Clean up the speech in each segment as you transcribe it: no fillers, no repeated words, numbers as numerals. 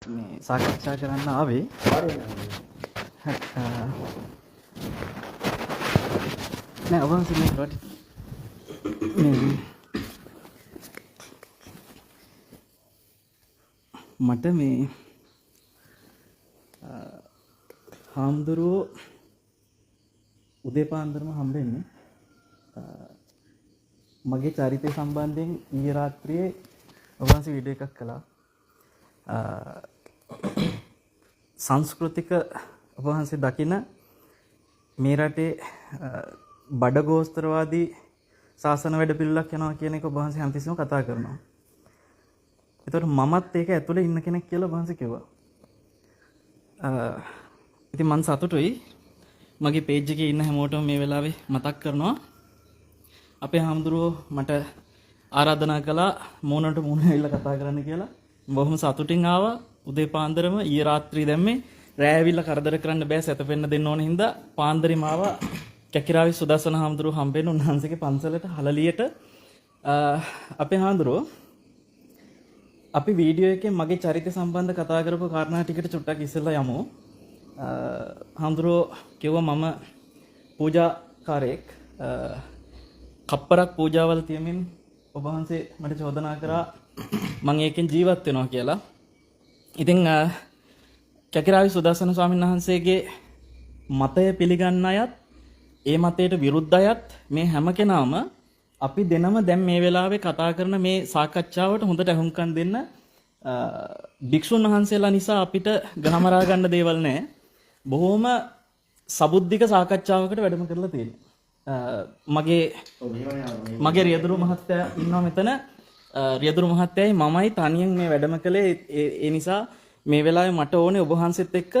මේ සාකච්ඡා කරන්න ආවේ. නෑ ඔබ වහන්සේ මට මේ හාමුදුරුවෝ උදේ පාන්දරම හම්බෙන්නේ මගේ චරිතය සම්බන්ධයෙන් ඊයේ රාත්‍රියේ ඔබ වහන්සේ වීඩියෝ එකක් කළා. සංස්කෘතික ඔබ වහන්සේ දකින මේ රටේ බඩගෝස්තරවාදී ශාසන වැඩපිළිවෙලක් යනවා කියන එක ඔබ වහන්සේ හැමතිස්සෙම කතා කරනවා. ඒතකොට මමත් ඒක ඇතුලේ ඉන්න කෙනෙක් කියලා ඔබ වහන්සේ කිව්වා. ඉතින් මම සතුටුයි. මගේ පේජ් එකේ ඉන්න හැමෝටම මේ වෙලාවේ මතක් කරනවා. අපේ හාමුදුරුවෝ මට ආරාධනා කළා මූණට මූණ ඇවිල්ලා කතා කරන්න කියලා. බොහොම සතුටින් ආවා. උදේ පාන්දරම ඊයේ රාත්‍රියේ දැම්මේ රෑ ඇවිල්ලා කරදර කරන්න බෑ සැතපෙන්න දෙන්න ඕන හින්දා පාන්දරෙම ආවා. කැකිරාවේ සුදස්සන හාමුදුරුවෝ හම්බෙන්න උන්වහන්සේගේ පන්සලට හලලියට. අපේ හාමුදුරුවෝ අපි වීඩියෝ එකේ මගේ චරිත සම්බන්ධ කතා කරපු කාරණා ටිකට චුට්ටක් ඉස්සෙල්ලා යමු. හාමුදුරුවෝ කිව්වා මම පූජාකාරයෙක් කප්පරක් පූජාවල් තියමින් ඔබ වහන්සේ මට චෝදනා කරා මම ඒකෙන් ජීවත් වෙනවා කියලා. ඉතින් කැකිරාවේ සුදස්සන ස්වාමීන් වහන්සේගේ මතය පිළිගන්න අයත් ඒ මතයට විරුද්ධ අයත් මේ හැම කෙනාම අපි දෙනම දැන් මේ වෙලාවේ කතා කරන මේ සාකච්ඡාවට හොඳට අහුම්කම් දෙන්න. භික්ෂුන් වහන්සේලා නිසා අපිට ගහමරා ගන්න දේවල් නැහැ. බොහොම සබුද්ධික සාකච්ඡාවකට වැඩම කරලා තියෙනවා. මගේ රියදුරු මහත්තයා ඉන්නවා මෙතන. රියදුරු මහත්තයයි මමයි තනියෙන් මේ වැඩම කළේ. ඒ නිසා මේ වෙලාවේ මට ඕනේ ඔබ වහන්සේත් එක්ක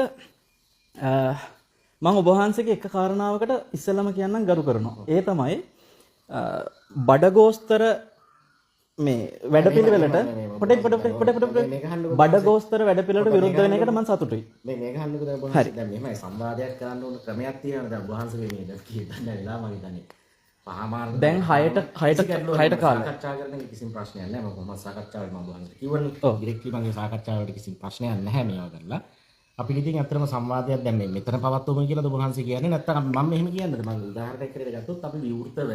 මම ඔබ වහන්සේගේ එක කාරණාවකට ඉස්සෙල්ලාම කියන්නම් ගරු කරනවා. ඒ තමයි බඩගෝස්තර මේ වැඩපිළිවෙලට බඩගෝස්තර වැඩපිළිවෙලට විරුද්ධ වෙන එකට මම සතුටුයි. මේක අහන්නකෝ දැන් ඔබ වහන්සේ දැන් මෙහෙමයි සංවාදයක් කරන්න ඕන ක්‍රමයක් තියෙනවා. දැන් ඔබ වහන්සේ මේ කියන්න වෙලා මම හිතන්නේ පහමාර දැන් 6ට කාලේ සාකච්ඡා කරන එක කිසිම ප්‍රශ්නයක් නැහැ. මම කොහොමද සාකච්ඡාවේ මම ඔබ වහන්සේ කිව්වනේ ඩිරෙක්ට්ලි මගේ සාකච්ඡාවලට කිසිම ප්‍රශ්නයක් නැහැ මේවා කරලා. අපි ඉතින් අත්‍තරම සංවාදයක් දැන් මෙතන පවත්වමු කියලා ඔබ වහන්සේ කියන්නේ නැත්නම් මම මෙහෙම කියන්නද මම උදාහරණයක් කරලා ගත්තොත් අපි විවෘතව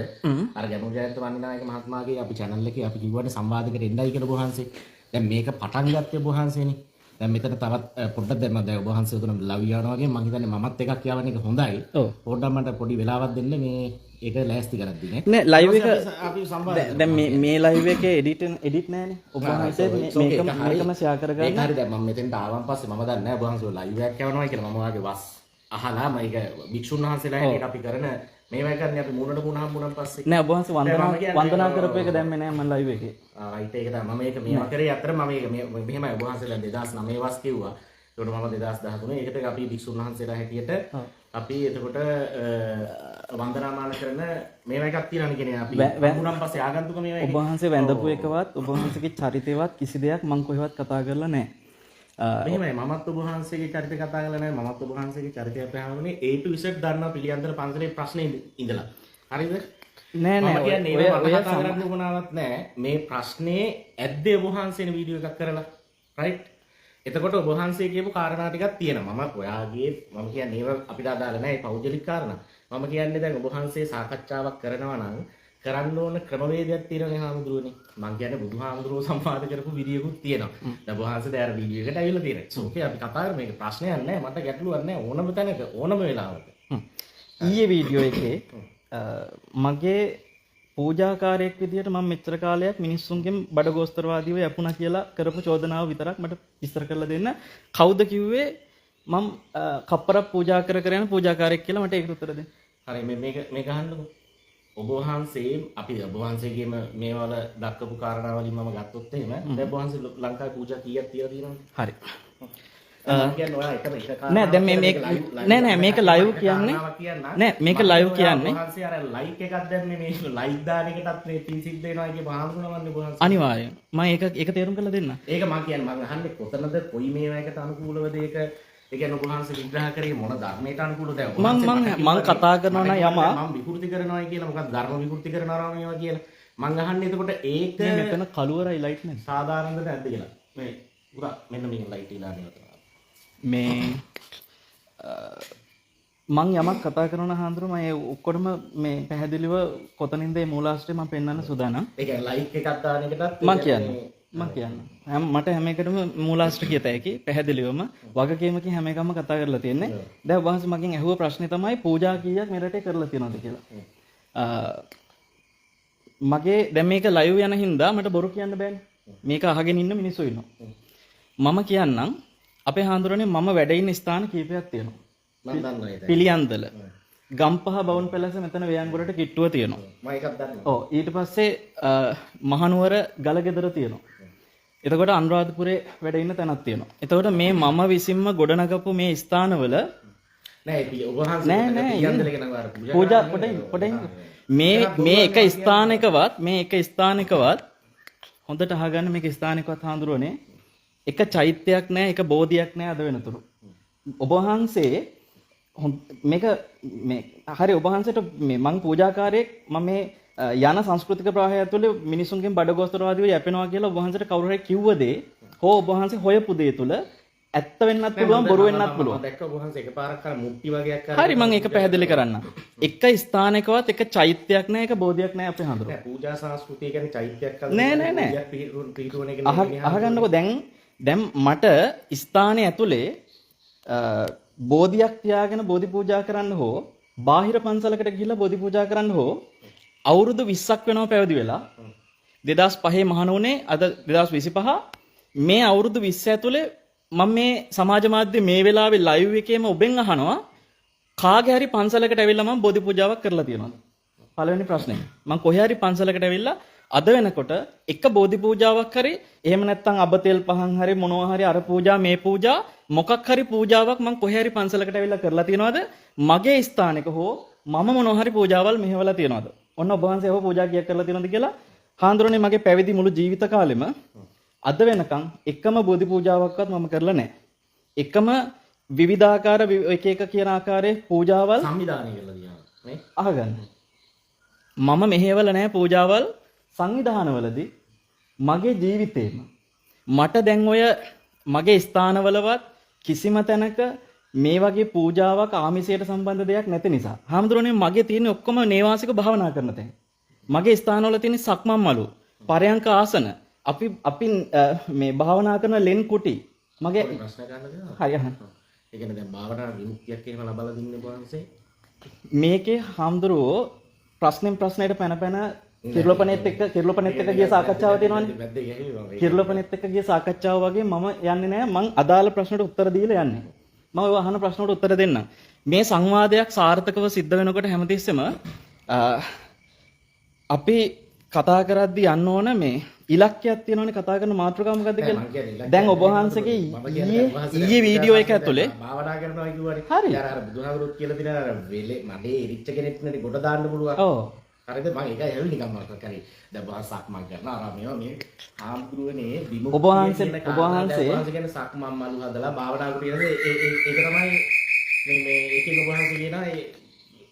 අර ගැඹුරු ජයන්ත වන්දනායක මහත්මයාගේ අපි channel එකේ අපි කිව්වනේ සංවාදයකට එන්නයි කියලා ඔබ වහන්සේ. දැන් මේක පටන් ගත්තේ ඔබ වහන්සේනේ. දැන් මෙතන තවත් පොඩ්ඩක් දැන් මම ඔබ වහන්සේ උතුරම ලව් යනවා වගේ මම හිතන්නේ මමත් එකක් කියවන එක හොඳයි. පොඩ්ඩක් මට පොඩි වෙලාවක් දෙන්න මේ ඒක ලෑස්ති කරද්දී නේ ලයිව් එක අපි සංවාදය දැන් මේ ලයිව් එකේ එඩිට් නැහැනේ. ඔබ වහන්සේ මේකම ෂෙයා කරගන්න. ඒක හරි. දැන් මම මෙතෙන්ට ආවන් පස්සේ මම දන්නේ නැහැ ඔබ වහන්සේ ලයිව් එකක් යවනවා කියලා. මම වාගේ වස් අහලා මම ඒක භික්ෂුන් වහන්සේලා හැටියට අපි කරන මේවයි කරන්නේ අපි මූණට මූණ හම්බුනන් පස්සේ නෑ ඔබ වහන්සේ වන්දනා කරපු එක දැම්මේ නෑ මම ලයිව් එකේ. රයිට් ඒක තමයි මම මේක මේවා කරේ. අතර මම මේක මෙහෙමයි ඔබ වහන්සේ දැන් 2009 වස් කිව්වා. ඒකට මම 2013 ඒකට අපි භික්ෂුන් වහන්සේලා හැටියට අපි එතකොට වන්දනාමාන කරන මේවා එකක් තියෙනවනේ කියන්නේ අපි වුණාන් පස්සේ ආගන්තුක මේවා ඔබ වහන්සේ වැඳපු එකවත් ඔබ වහන්සේගේ චරිතේවත් කිසි දෙයක් මම කොහෙවත් කතා කරලා නැහැ. මෙහෙමයි මමත් ඔබ වහන්සේගේ චරිතය කතා කරලා නැහැ. මමත් ඔබ වහන්සේගේ චරිතය අපහාමනේ A to Z දන්නවා පිළියන්දර පන්සලේ ප්‍රශ්නේ ඉඳලා. හරිද? නෑ මම කියන්නේ ඒව කතා කරන්න උවමනාවක් නැහැ. මේ ප්‍රශ්නේ ඇද්දේ ඔබ වහන්සේනේ වීඩියෝ එකක් කරලා. රයිට්? එතකොට ඔබ වහන්සේ කියපු කාරණා ටිකක් තියෙනවා. මම ඔයාගේ මම කියන්නේ ඒව අපිට අදාළ නැහැ. ඒ පෞද්ගලික කාරණා. මම කියන්නේ දැන් ඔබ වහන්සේ සාකච්ඡාවක් කරනවා නම් කරන්න ඕන ක්‍රමවේදයක් තියෙනවනේ හාමුදුරුවනේ. මම කියන්නේ බුදුහාමුදුරුවෝ සම්පාද කරපු වීඩියෝකුත් තියෙනවා. දැන් ඔබ වහන්සේ දැන් අර වීඩියෝ එකට ඇවිල්ලා තියෙනවා. ඕකේ අපි කතා කරමු. මේක ප්‍රශ්නයක් නැහැ. මට ගැටලුවක් නැහැ. ඕනම තැනක ඕනම වෙලාවක. ඊයේ වීඩියෝ එකේ මගේ පූජාකාරයෙක් විදියට මම මෙච්චර කාලයක් මිනිස්සුන්ගෙන් බඩගෝස්තරවාදීව යපුණා කියලා කරපු චෝදනාව විතරක් මට විස්තර කරලා දෙන්න. කවුද කිව්වේ මම කප්පරක් පූජා කර යන පූජාකාරයෙක් කියලා මට ඒකට උත්තර දෙන්න. හරි මේක අහන්නකෝ. ඔබ වහන්සේ අපි ඔබ වහන්සේගේම මේවල දක්වපු කාරණා වලින් මම ගත්තොත් එහෙම දැන් ඔබ වහන්සේ ලංකාවේ පූජා කීයක් තියලා තියෙනවද? හරි. නෑ දැන් මේක ලයිව් කියන්නේ නෑ මේක ලයිව් කියන්නේ වහන්සේ අර ලයික් එකක් දැම්මේ මේ ලයික් දාන එකටත් මේ පින් සිද්ධ වෙනවා කිය බහඳුනවන්නේ වහන්සේ අනිවාර්යයෙන් මම ඒක තේරුම් කරලා දෙන්න. ඒක මම කියන්නේ මම අහන්නේ කොතනද කොයි මේවයකට අනුකූලවද ඒක ඒ කියන්නේ ඔබ වහන්සේ විග්‍රහ කරේ මොන ධර්මයට අනුකූලද මම කතා කරනවා නම් යමා මම විකෘති කරනවා කියලා මොකක්ද ධර්ම විකෘති කරනවා මේවා කියලා මම අහන්නේ එතකොට ඒක මෙතන කළුවරයි ලයිට් නැහැ සාධාරණද නැද්ද කියලා මේ පුරා මෙන්න මේ ලයිට් ඉලා නේද මේ මං යමක් කතා කරන හාමුදුරුවෝ මම ඒ ඔක්කොටම මේ පැහැදිලිව කොතනින්ද මේ මූලාශ්‍රය මම පෙන්වන්න සූදානම්. ඒ කියන්නේ ලයික් එකක් දාන එකටත් මම කියන්නේ මට හැම එකටම මූලාශ්‍ර කියත හැකි පැහැදිලිවම වගකීමකින් හැම එකම කතා කරලා තියෙන්නේ. දැන් ඔබ වහන්සේ මගෙන් අහුව ප්‍රශ්නේ තමයි පූජා කීයක් මේ රටේ කරලා තියෙනවද කියලා. මගේ දැන් මේක ලයිව් යන හින්දා මට බොරු කියන්න බෑනේ. මේක අහගෙන ඉන්න මිනිස්සු ඉන්නවා. මම කියන්නම් අපේ හාමුදුරනේ මම වැඩ ඉන්න ස්ථාන කීපයක් තියෙනවා. මම දන්නවා ඒක. පිළියන්දල ගම්පහ බවුන් පැලස මෙතන වේයන්ගොඩට කිට්ටුව තියෙනවා. මම ඒකත් දන්නවා. ඔව් ඊට පස්සේ මහනුවර ගලගෙදර තියෙනවා. එතකොට අනුරාධපුරේ වැඩ ඉන්න තැනක් තියෙනවා. එතකොට මේ මම විසින්ම ගොඩනගපු මේ ස්ථානවල නෑ ඔබ වහන්සේ පිළියන්දල කියන වාර පූජා පොඩෙන් මේ එක ස්ථානිකවත් හොඳට අහගන්න මේක ස්ථානිකවත් හාමුදුරුවනේ එක චෛත්‍යයක් නෑ එක බෝධියක් නෑ අද වෙනතුරු. ඔබ වහන්සේ මේක මේ හරි ඔබ වහන්සේට මේ මං පූජාකාරයෙක් මම මේ යන සංස්කෘතික ප්‍රවාහය ඇතුලේ මිනිසුන්ගෙන් බඩගෝස්තරවාදීව යැපෙනවා කියලා ඔබ වහන්සේට කවුරු හරි කිව්ව දේ හෝ ඔබ වහන්සේ හොයපු දේ තුල ඇත්ත වෙන්නත් පුළුවන් බොරු වෙන්නත් පුළුවන්. මම දැක්ක ඔබ වහන්සේ එකපාරක් අර මුක්ටි වගේක් කරා. හරි මම ඒක පැහැදිලි කරන්න. එක ස්ථානයකවත් එක චෛත්‍යයක් නෑ එක බෝධියක් නෑ අපේ හඳුර. නෑ පූජා සංස්කෘතිය කියන්නේ චෛත්‍යයක් නෑ. පිටුවන එක අහගන්නකෝ දැන් මට ස්ථානයේ ඇතුලේ බෝධියක් තියාගෙන බෝධි පූජා කරන්න හෝ බාහිර පන්සලකට ගිහිල්ලා බෝධි පූජා කරන්න හෝ අවුරුදු 20ක් වෙනවා පැවිදි වෙලා 2005 මහණ වුණේ අද 2025 මේ අවුරුදු 20 ඇතුලේ මම මේ සමාජ මාධ්‍ය මේ වෙලාවේ ලයිව් එකේම ඔබෙන් අහනවා කාගේ හරි පන්සලකට ඇවිල්ලා මම බෝධි පූජාවක් කරලා තියෙනවද? පළවෙනි ප්‍රශ්නේ. මම කොහේ හරි පන්සලකට ඇවිල්ලා අද වෙනකොට එක බෝධි පූජාවක් හරි එහෙම නැත්නම් අබ තෙල් පහන් හරි මොනවා හරි අර පූජා මේ පූජා මොකක් හරි පූජාවක් මම කොහේ හරි පන්සලකට ඇවිල්ලා කරලා තියෙනවද? මගේ ස්ථානික හෝ මම මොනවා හරි පූජාවල් මෙහෙवला තියෙනවද? ඔන්න ඔබ වහන්සේ ඒව පූජා කීයක් කරලා තියෙනවද කියලා හාමුදුරනේ මගේ පැවිදි මුළු ජීවිත කාලෙම අද වෙනකන් එකම බෝධි පූජාවක්වත් මම කරලා නැහැ. එකම විවිධාකාර එක එක කියන ආකාරයේ පූජාවල් සංවිධානය කරලා තියෙනවා නේ. අහගන්න. මම මෙහෙවල නැහැ පූජාවල් සංවිධානවලදී මගේ ජීවිතේම මට දැන් ඔය මගේ ස්ථානවලවත් කිසිම තැනක මේ වගේ පූජාවක් ආමිසයට සම්බන්ධ දෙයක් නැති නිසා හාමුදුරනේ මගේ තියෙන ඔක්කොම නේවාසික භාවනා කරන තැන්. මගේ ස්ථානවල තියෙන සක්මන් මලු, පරයන්ක ආසන, අපි මේ භාවනා කරන ලෙන් කුටි මගේ ප්‍රශ්න ගන්න දෙනවා. හරි අහන්න. ඒ කියන්නේ දැන් භාවනා විමුක්තියක් එහෙම ලබලා දින්නේ වහන්සේ. මේකේ හාමුදුරුවෝ ප්‍රශ්නෙන් ප්‍රශ්නයට පැන කිරුළපනෙත් එක්ක ගිය සාකච්ඡාව තියෙනවනේ. කිරුළපනෙත් එක්ක ගිය සාකච්ඡාව වගේ මම යන්නේ නැහැ. මං අදාළ ප්‍රශ්නට උත්තර දීලා යන්නේ. මම ඔය අහන ප්‍රශ්නට උත්තර දෙන්නම්. මේ සංවාදයක් සාර්ථකව සිද්ධ වෙනකොට හැමතිස්සෙම අපි කතා කරද්දී යන්න ඕන මේ ඉලක්කයක් තියෙනවනේ කතා කරන මාතෘකාව මොකද්ද කියලා. දැන් ඔබ වහන්සේගේ ඊයේ වීඩියෝ එක ඇතුලේ භාවනා කරනවා කිව්වනේ. හරි. අර බුදුහාමුදුරුවෝ කියලා දින අර වෙලේ මඩේ ඉරිච්ච කෙනෙක් නෙටි ගොඩ දාන්න පුළුවන්. ඔව්. හරිද මම ඒක ඇවිල්ලා නිකන් මම කරේ. දැන් සක්මන් කරනවා අර මේවා මේ ආම්පුරුවනේ විමුක්තිය ඔබ වහන්සේ කියන්නේ සක්මන් මලු හදලා භාවනා කරලා ඒක තමයි මේ එකේ ඔබ වහන්සේ කියන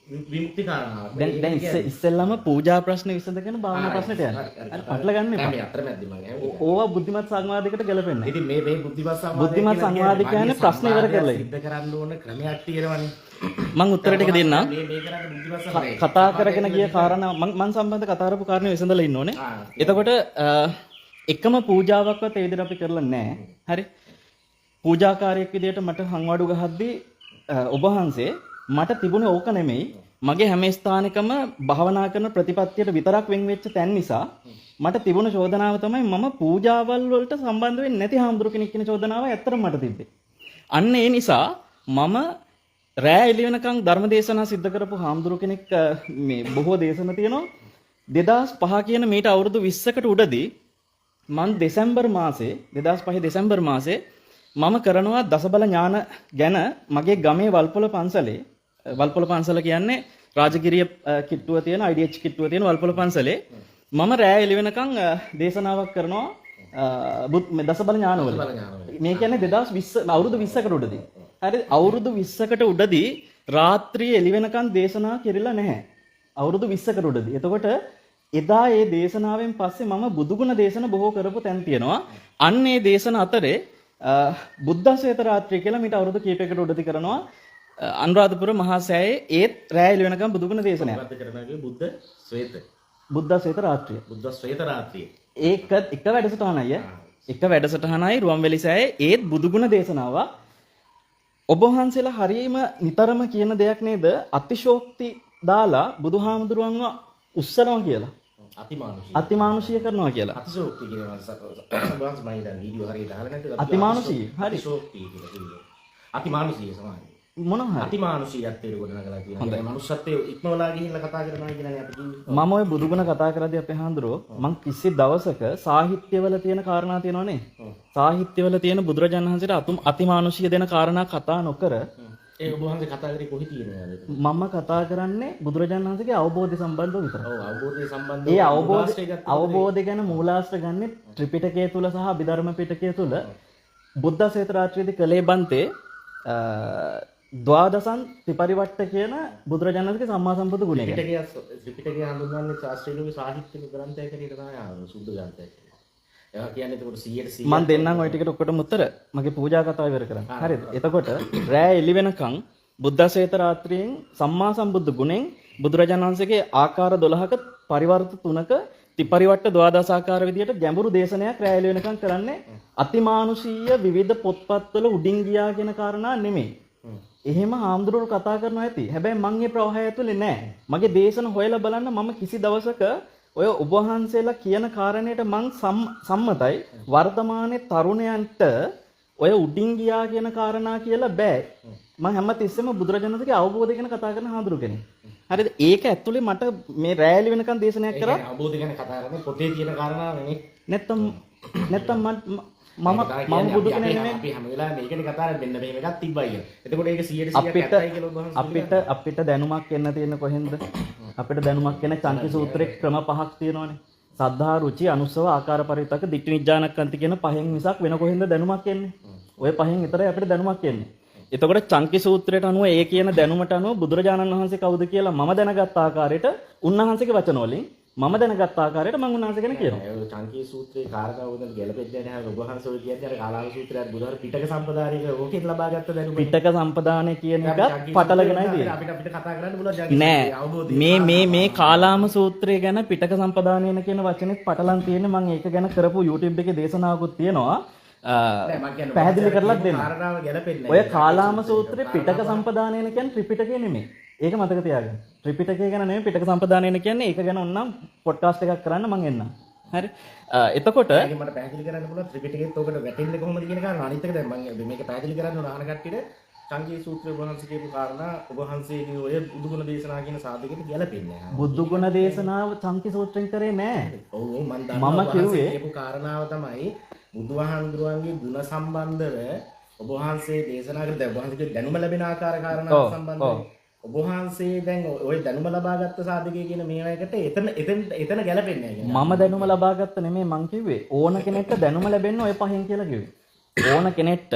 විමුක්ති කාරණාව. දැන් ඉස්සෙල්ලාම පූජා ප්‍රශ්න විසඳගෙන භාවනා ප්‍රශ්නට යන්න. අර පටල ගන්න එපා. මේ අතරමැදි මම ඕවා බුද්ධිමත් සංවාදයකට ගැලපෙන්නේ නැහැ. ඉතින් මේ බුද්ධිමත් සංවාද කියන්නේ ප්‍රශ්න ඉවර කරලා සිද්ධ කරන්න ඕන ක්‍රමයක් තියෙනවනේ. මම උත්තර ටික දෙන්නම්. මේ කරන්නේ බුද්ධිමත් සංවාදය. කතා කරගෙන ගිය කාරණා මම සම්බන්ධ කතා කරපු කාරණේ විසඳලා ඉන්න ඕනේ. එතකොට එකම පූජාවක්වත් ඒ විදිහට අපි කරලා නැහැ. හරි. පූජාකාරයෙක් විදිහට මට හංවඩු ගහද්දී ඔබ වහන්සේ මට තිබුණේ ඕක නෙමෙයි. මගේ හැම ස්ථානිකම භාවනා කරන ප්‍රතිපත්තියට විතරක් වෙන් වෙච්ච තැන් නිසා මට තිබුණ චෝදනාව තමයි මම පූජාවල් වලට සම්බන්ධ වෙන්නේ නැති හාමුදුරු කෙනෙක් කියන චෝදනාව ඇත්තටම මට තිබ්බේ. අන්න ඒ නිසා මම රෑ එළි වෙනකන් ධර්ම දේශනා සිද්ධ කරපු හාමුදුරු කෙනෙක් මේ බොහෝ දේශන තියෙනවා. 2005 කියන මේට අවුරුදු 20කට උඩදී මම දෙසැම්බර් මාසේ 2005 දෙසැම්බර් මාසේ මම කරනවා දසබල ඥාන ගැන මගේ ගමේ වල්පොල පන්සලේ වල්පොල පන්සල කියන්නේ රාජගිරිය කිට්ටුව තියෙන IDH කිට්ටුව තියෙන වල්පොල පන්සලේ මම රෑ එළි වෙනකන් දේශනාවක් කරනවා දසබල ඥානවල. මේ කියන්නේ 2020 අවුරුදු 20කට උඩදී. හරි අවුරුදු 20කට උඩදී රාත්‍රියේ එළි වෙනකන් දේශනා කෙරිලා නැහැ. අවුරුදු 20කට උඩදී. එතකොට එදා ඒ දේශනාවෙන් පස්සේ මම බුදුගුණ දේශන බොහෝ කරපු තැන් තියෙනවා. අන්න ඒ දේශන අතරේ බුද්ධ ශ්වේත රාත්‍රිය කියලා මීට අවුරුදු කීපයකට උඩදී කරනවා අනුරාධපුර මහා සෑයේ ඒත් රැය එළි වෙනකම් බුදුගුණ දේශනයක්. මොකද්ද කරන්නේ බුද්ධ ශ්වේත. බුද්ධ ශ්වේත රාත්‍රිය. බුද්ධ ශ්වේත රාත්‍රිය. ඒක එක වැඩසටහනයි. එක වැඩසටහනයි රුවන්වැලි සෑයේ ඒත් බුදුගුණ දේශනාව. ඔබ වහන්සේලා හරියම නිතරම කියන දෙයක් නේද? අතිශෝක්ති දාලා බුදුහාමුදුරුවන්ව උස්සනවා කියලා. අතිමානුෂීය කරනවා කියලා. අතිශෝක්ති කියන වහන්ස මම දැන් වීඩියෝ හරියට අහලා නැද්ද? අතිමානුෂීය. හරි. අතිශෝක්ති කියලා කිව්වේ. අතිමානුෂීය සමානයි. මොනවා හරි. අතිමානුෂීයත්වයට ගොඩනගලා තියෙනවා. මනුෂ්‍යත්වයේ ඉක්මවලා ගිහිල්ලා කතා කරනවා කියලානේ අපි කිව්වේ. මම ওই බුදුගුණ කතා කරද්දී අපේ හාමුදුරුවෝ මං කිසි දවසක සාහිත්‍යවල තියෙන කාරණා තියෙනවනේ. සාහිත්‍යවල තියෙන බුදුරජාණන් වහන්සේට අතිමානුෂීය දෙන කාරණා කතා නොකර ඒ ඔබ වහන්සේ කතා කරේ කොහි තියෙනවද? මම කතා කරන්නේ බුදුරජාණන් වහන්සේගේ අවබෝධය සම්බන්ධව විතරයි. ඔව් අවබෝධය සම්බන්ධව. ඒ අවබෝධය ගැන මූලාශ්‍ර ගන්නෙ ත්‍රිපිටකය තුල සහ අභිධර්ම පිටකය තුල බුද්ධ ශ්වේත රාත්‍රියේදී කලේ බන්තේ ද්වාදසං ත්‍රිපරිවට්ට කියන බුදුරජාණන් වහන්සේගේ සම්මා සම්බුදු ගුණය ගැන. ත්‍රිපිටකය හඳුන්වන්නේ ශාස්ත්‍රීය සාහිත්‍ය ග්‍රන්ථයක් හැටියට තමයි සුද්ධ ග්‍රන්ථයක්. ඒවා කියන්නේ එතකොට 100% මම දෙන්නම් ওই ටිකට ඔක්කොටම උත්තර මගේ පූජා කතාව ඉවර කරන්න. හරිද? එතකොට රෑ එළි වෙනකන් බුද්ධ ශ්වේත රාත්‍රියෙන් සම්මා සම්බුදු ගුණෙන් බුදුරජාණන් වහන්සේගේ ආකාර 12ක පරිවර්ත 3ක ත්‍රිපරිවට්ට ද්වාදසාකාර විදියට ගැඹුරු දේශනයක් රෑ එළි වෙනකන් කරන්නේ අතිමානුෂීය විවිධ පොත්පත්වල උඩින් ගියා කියන කාරණා නෙමෙයි. එහෙම හාමුදුරුවෝ කතා කරනවා ඇති. හැබැයි මං මේ ප්‍රවාහය ඇතුලේ නෑ. මගේ දේශන හොයලා බලන්න මම කිසි දවසක ඔය ඔබ වහන්සේලා කියන කාරණේට මං සම්මතයි. වර්තමානයේ තරුණයන්ට ඔය උඩින් ගියා කියන කාරණා කියලා බෑ. මම හැමතිස්සෙම බුදුරජාණන්ගේ අවබෝධය ගැන කතා කරන හාමුදුරු කෙනෙක්. හරිද? ඒක ඇතුලේ මට මේ රැලි වෙනකන් දේශනයක් කරා. ඒ අවබෝධය ගැන කතා කරන්නේ පොතේ තියෙන කාරණා නෙමෙයි. නැත්තම් මම බුදු කෙනෙක් නෙමෙයි. අපි හැම වෙලාවෙම මේකනේ කතා කරන්නේ මෙන්න මෙහෙම එකක් තිබ්බයි කියලා. එතකොට ඒක 100% ඇත්තයි කියලා ඔබ වහන්සේ අපිට දැනුමක් එන්න තියෙන කොහෙන්ද? අපිට දැනුමක් එන්න චංකි සූත්‍රයේ ක්‍රම පහක් තියෙනවානේ. සද්ධා රුචි අනුස්සව ආකාර පරිවිතක දිට්ඨි නිජ්ජානක්ඛන්ති කියන පහෙන් මිසක් වෙන කොහෙන්ද දැනුමක් එන්නේ? ඔය පහෙන් විතරයි අපිට දැනුමක් එන්නේ. එතකොට චංකි සූත්‍රයට අනුව ඒ කියන දැනුමට අනුව බුදුරජාණන් වහන්සේ කවුද කියලා මම දැනගත් ආකාරයට උන්වහන්සේගේ වචන වලින් මම දැනගත් ආකාරයට මම උන්වහන්සේ ගැන කියනවා. ඒ චංකි සූත්‍රයේ කාරණා උදන් ගැලපෙන්නේ නැහැ. ඔබ වහන්සේ ඔය කියන්නේ අර කාලාල සූත්‍රයත් බුදුහාර පිටක සම්පදානයක ඕකෙන් ලබාගත්ත දැනුම. පිටක සම්පදානය කියන එක පටලගෙනයි තියෙන්නේ. අපිට කතා කරන්න බුදුහාර නෑ මේ කාලාම සූත්‍රය ගැන පිටක සම්පදානයන කියන වචනේත් පටලන් තියෙන්නේ. මම ඒක ගැන කරපු YouTube එකේ දේශනාවකුත් තියෙනවා. පැහැදිලි කරලා දෙන්න. ඔය කාලාම සූත්‍රයේ පිටක සම්පදානයන කියන්නේ ත්‍රිපිටකය නෙමෙයි. ඒක මතක තියාගන්න. ත්‍රිපිටකය ගැන නෙමෙයි පිටක සම්පදානයන කියන්නේ ඒක ගැන ඕනනම් පොඩ්කාස්ට් එකක් කරන්න මම එන්නම්. හරි. එතකොට ඒක මට පැහැදිලි කරන්න පුළුවන් ත්‍රිපිටකෙත් ඔකට වැටෙන්නේ කොහොමද කියන කාරණා. අනිත් එක දැන් මම මේක පැහැදිලි කරන්න ඕන අහන කට්ටියට චංකී සූත්‍රයේ වහන්සේ කියපු කාරණා ඔබ වහන්සේගේ ඔය බුදුගුණ දේශනා කියන සාධකෙට ගැලපෙන්නේ නැහැ. බුදුගුණ දේශනාව චංකී සූත්‍රයෙන් කරේ නෑ. ඔව් මම දන්නවා. මම කිව්වේ කියපු කාරණාව තමයි බුදුහාමුදුරුවන්ගේ ගුණ සම්බන්ධව ඔබ වහන්සේ දේශනා කරන දැන් ඔබ වහන්සේගේ දැනුම ලැබෙන ආකාර කාරණා සම්බන්ධව ඔබ වහන්සේ දැන් ඔය දැනුම ලබාගත්ත සාධකයේ කියන මේවායකට එතන ගැලපෙන්නේ නැහැ. මම දැනුම ලබාගත්ත නෙමෙයි මං කිව්වේ. ඕන කෙනෙක්ට දැනුම ලැබෙන්න ඔය පහෙන් කියලා කිව්වේ. ඕන කෙනෙක්ට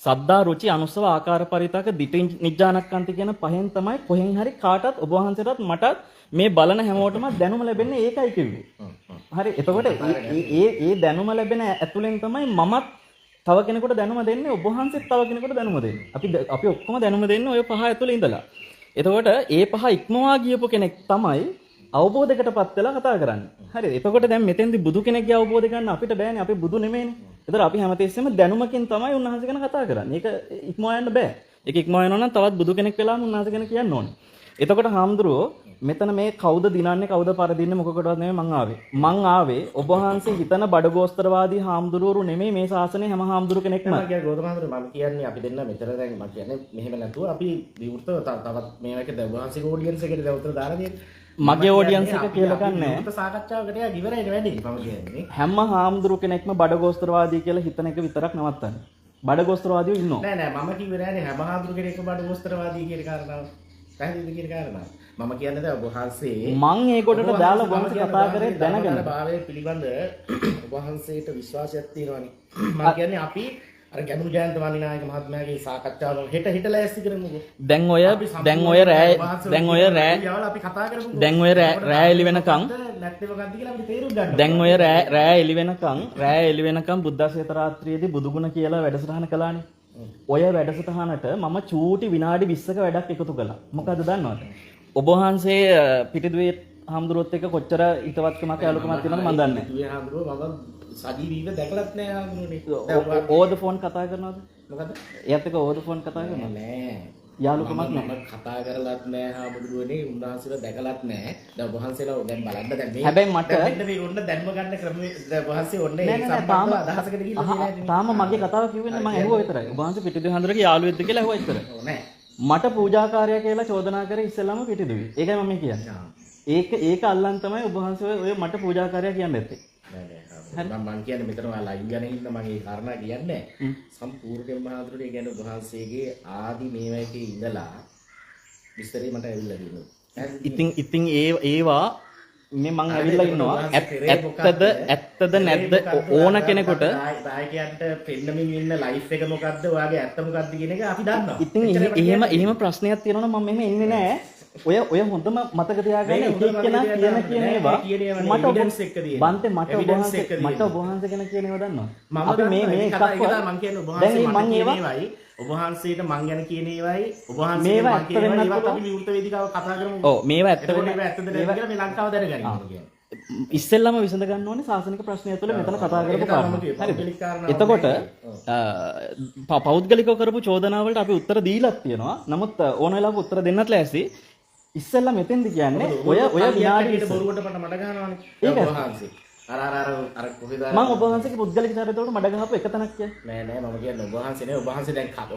සද්දා රුචි අනුස්සව ආකාර පරිවිතක දිට්ඨි නිජ්ජානක්ඛන්ති කියන පහෙන් තමයි කොහෙන් හරි කාටත් ඔබ වහන්සේටත් මටත් මේ බලන හැමෝටම දැනුම ලැබෙන්නේ ඒකයි කිව්වේ. හරි. එතකොට ඒ දැනුම ලැබෙන ඇතුලෙන් තමයි මමත් තව කෙනෙකුට දැනුම දෙන්නේ ඔබ වහන්සේත් තව කෙනෙකුට දැනුම දෙන්නේ. අපි ඔක්කොම දැනුම දෙන්නේ ඔය පහ ඇතුලේ ඉඳලා. එතකොට ඒ පහ ඉක්මවා ගියපු කෙනෙක් තමයි අවබෝධයකටපත් වෙලා කතා කරන්නේ. හරිද? එතකොට දැන් මෙතෙන්දි බුදු කෙනෙක්ගේ අවබෝධය ගන්න අපිට බෑනේ. අපි බුදු නෙමෙයිනේ. ඒතර අපි හැමතිස්සෙම දැනුමකින් තමයි උන්වහන්සේ ගැන කතා කරන්නේ. ඒක ඉක්මවා යන්න බෑ. ඒක ඉක්මවා යනවා නම් තවත් බුදු කෙනෙක් වෙලාම උන්වහන්සේ ගැන කියන්න ඕනේ. එතකොට හාමුදුරුවෝ මෙතන මේ කවුද දිනන්නේ කවුද පරදින්නේ මොකකටවත් නෙමෙයි මං ආවේ ඔබ වහන්සේ හිතන බඩගෝස්තරවාදී හාමුදුරුවරු නෙමෙයි මේ ශාසනයේ හැම හාමුදුරු කෙනෙක්ම. මම කියන්නේ ගෞතම හාමුදුරුවෝ මම කියන්නේ අපි දෙන්න මෙතන දැන් මම කියන්නේ මෙහෙම නැතුව අපි විවෘතව තවත් මේවක දැන් වහන්සේගේ ඔඩියන්ස් එකට දැන් උත්තර දාලා දෙන්න. මගේ ඔඩියන්ස් එක කියලා ගන්නෑ. විවෘත සාකච්ඡාවකට යා ඉවරයි වැඩි මම කියන්නේ. හැම හාමුදුරු කෙනෙක්ම බඩගෝස්තරවාදී කියලා හිතන එක විතරක් නවත්තන්න. බඩගෝස්තරවාදීෝ ඉන්නවා. නෑ මම කිව්වේ නෑනේ හැම හාමුදුරු කෙනෙක්ම බඩගෝස්තරවාදී කියන කාරණාව. පැහැදිලිද කියන කාරණාව. මම කියන්නේ දැන් ඔබ වහන්සේ මං ඒකොටට දාලා ඔබ වහන්සේ කතා කරේ දැනගෙන භාවයේ පිළිබඳ ඔබ වහන්සේට විශ්වාසයක් තියෙනවානේ. මම කියන්නේ අපි අර ගැඹුරු ජයන්ත වනිනායක මහත්මයාගේ සාකච්ඡාව හෙට ලෑස්ති කරමුකෝ. දැන් ඔය රෑ එළි වෙනකන් නැත්නම් මොකක්ද කියලා අපිට තේරුම් ගන්න. දැන් ඔය රෑ එළි වෙනකන් බුද්ධාසේත රාත්‍රියේදී බුදුගුණ කියලා වැඩසටහන කළානේ. ඔය වැඩසටහනට මම චූටි විනාඩි 20ක වැඩක් එකතු කළා. මොකද දන්නවද? ඔබ වහන්සේ පිටිදුවේ හාමුදුරුවොත් එක්ක කොච්චර හිතවත්කමක් යාළුකමක් තියෙනවද මම දන්නේ නැහැ. පිටිදුවේ හාමුදුරුවෝ මම සජීවීව දැකලත් නෑ හාමුදුරුවනේ. ඕද ෆෝන් කතා කරනවද? මොකද? එයාත් එක්ක ඕද ෆෝන් කතා කරනවද? නෑ. යාළුකමක් නෑ. මම කතා කරලත් නෑ හාමුදුරුවනේ. උන්වහන්සේලා දැකලත් නෑ. දැන් වහන්සේලා දැන් බලන්න දැන් මේ හැබැයි මට දැන් මේ ඔන්න දැන්ම ගන්න ක්‍රමයේ දැන් වහන්සේ ඔන්න ඒ සම්බන්ධව අදහසකට ගිහිල්ලා තියෙනවා. තාම මගේ කතාව කිව්වෙන්නේ මම ඇහුවා විතරයි. ඔබ වහන්සේ පිටිදුවේ හාමුදුරුවෝගේ යාළුවෙක්ද කියලා ඇහුවා විතරයි. නෑ. මට පූජාකාරයා කියලා චෝදනා කරේ ඉස්සෙල්ලාම පිටිදුවේ. ඒකයි මම කියන්නේ. ඒක අල්ලන් තමයි ඔබ වහන්සේ ඔය මට පූජාකාරයා කියන්නේ නැත්තේ. මම කියන්නේ මෙතන ඔයාලා ලයිව් ගැන ඉන්න මම ඒ කාරණා කියන්නේ සම්පූර්ණයෙන්ම මහතුරුනේ කියන්නේ ඔබ වහන්සේගේ ආදි මේවයිකේ ඉඳලා විස්තරේ මට ඇවිල්ලා දෙනවා. ඉතින් ඒවා මේ මං ඇවිල්ලා ඉන්නවා. ඇත්තද නැද්ද ඕන කෙනෙකුට දායකයන්ට පෙන්නමින් ඉන්න ලයිෆ් එක මොකද්ද? ඔයාගේ ඇත්ත මොකද්ද කියන එක අපි දන්නවා. ඉතින් එහෙම ප්‍රශ්නයක් තියෙනවා නම් මම මෙහෙම එන්නේ නැහැ. ඔය හොඳම මතක තියාගන්න එක්කෙනා කියන ඒවා මට එවිඩන්ස් එක්ක තියෙනවා. බන්තේ මට ඔබ වහන්සේ ගැන කියන ඒවා දන්නවා. අපි මේ එකක් මම කියන්නේ ඔබ වහන්සේ මම කියන ඒවායි ඔබ වහන්සේට මං ගැන කියන ඒවායි ඔබ වහන්සේ මං කියන ඒවා අපි විවෘත වේදිකාව කතා කරමු. ඔව් මේවා ඇත්තද කියලා මේ ලංකාව දැනගන්න කියන්නේ. ඉස්සෙල්ලාම විසඳ ගන්න ඕනේ සාසනික ප්‍රශ්නය තුළ මෙතන කතා කරපු කාරණා. හරිද? එතකොට පෞද්ගලිකව කරපු චෝදනාවලට අපි උත්තර දීලාත් තියෙනවා. නමුත් ඕන වෙලාවක උත්තර දෙන්නත් ලෑස්ති. ඉස්සෙල්ලා මෙතෙන්ද කියන්නේ ඔය විනාඩි බොරුවට මට ගහනවානේ. ඒක වහන්සේ. අර කොහෙද මම ඔබ වහන්සේගේ පුද්ගලික චරිතවලට මඩ ගහපු එක තැනක් කියන්නේ. නෑ මම කියන්නේ ඔබ වහන්සේ නේ. ඔබ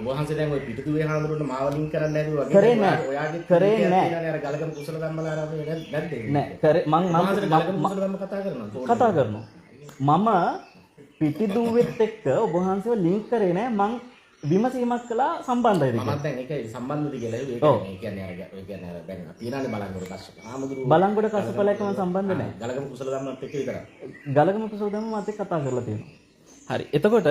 වහන්සේ දැන් ඔය පිටුදුවේ හාමුදුරන්ට මාව ලින්ක් කරන්න හැදුවා වගේ. කරේ නෑ. ඔයාගේ කරේ නෑ. අර ගලගම කුසල ධම්මලා ආරම්භ නැද්ද? නෑ. කරේ මම ගලගම කුසල ධම්ම කතා කරනවා. මම පිටිදුවෙත් එක්ක ඔබ වහන්සේව ලින්ක් කරේ නෑ. මං විමසීමක් කළා සම්බන්ධයිද කියලා. මම දැන් ඒක සම්බන්ධද කියලා ඒ කියන්නේ අර දැන් තියෙනනේ බලංගොඩ කස්සප. ආමුදුරු බලංගොඩ කස්සපලයක මම සම්බන්ධ නැහැ. ගලගම කුසල ධම්මත් එක්ක විතරයි. ගලගම කුසල ධම්ම මත් එක්ක කතා කරලා තියෙනවා. හරි. එතකොට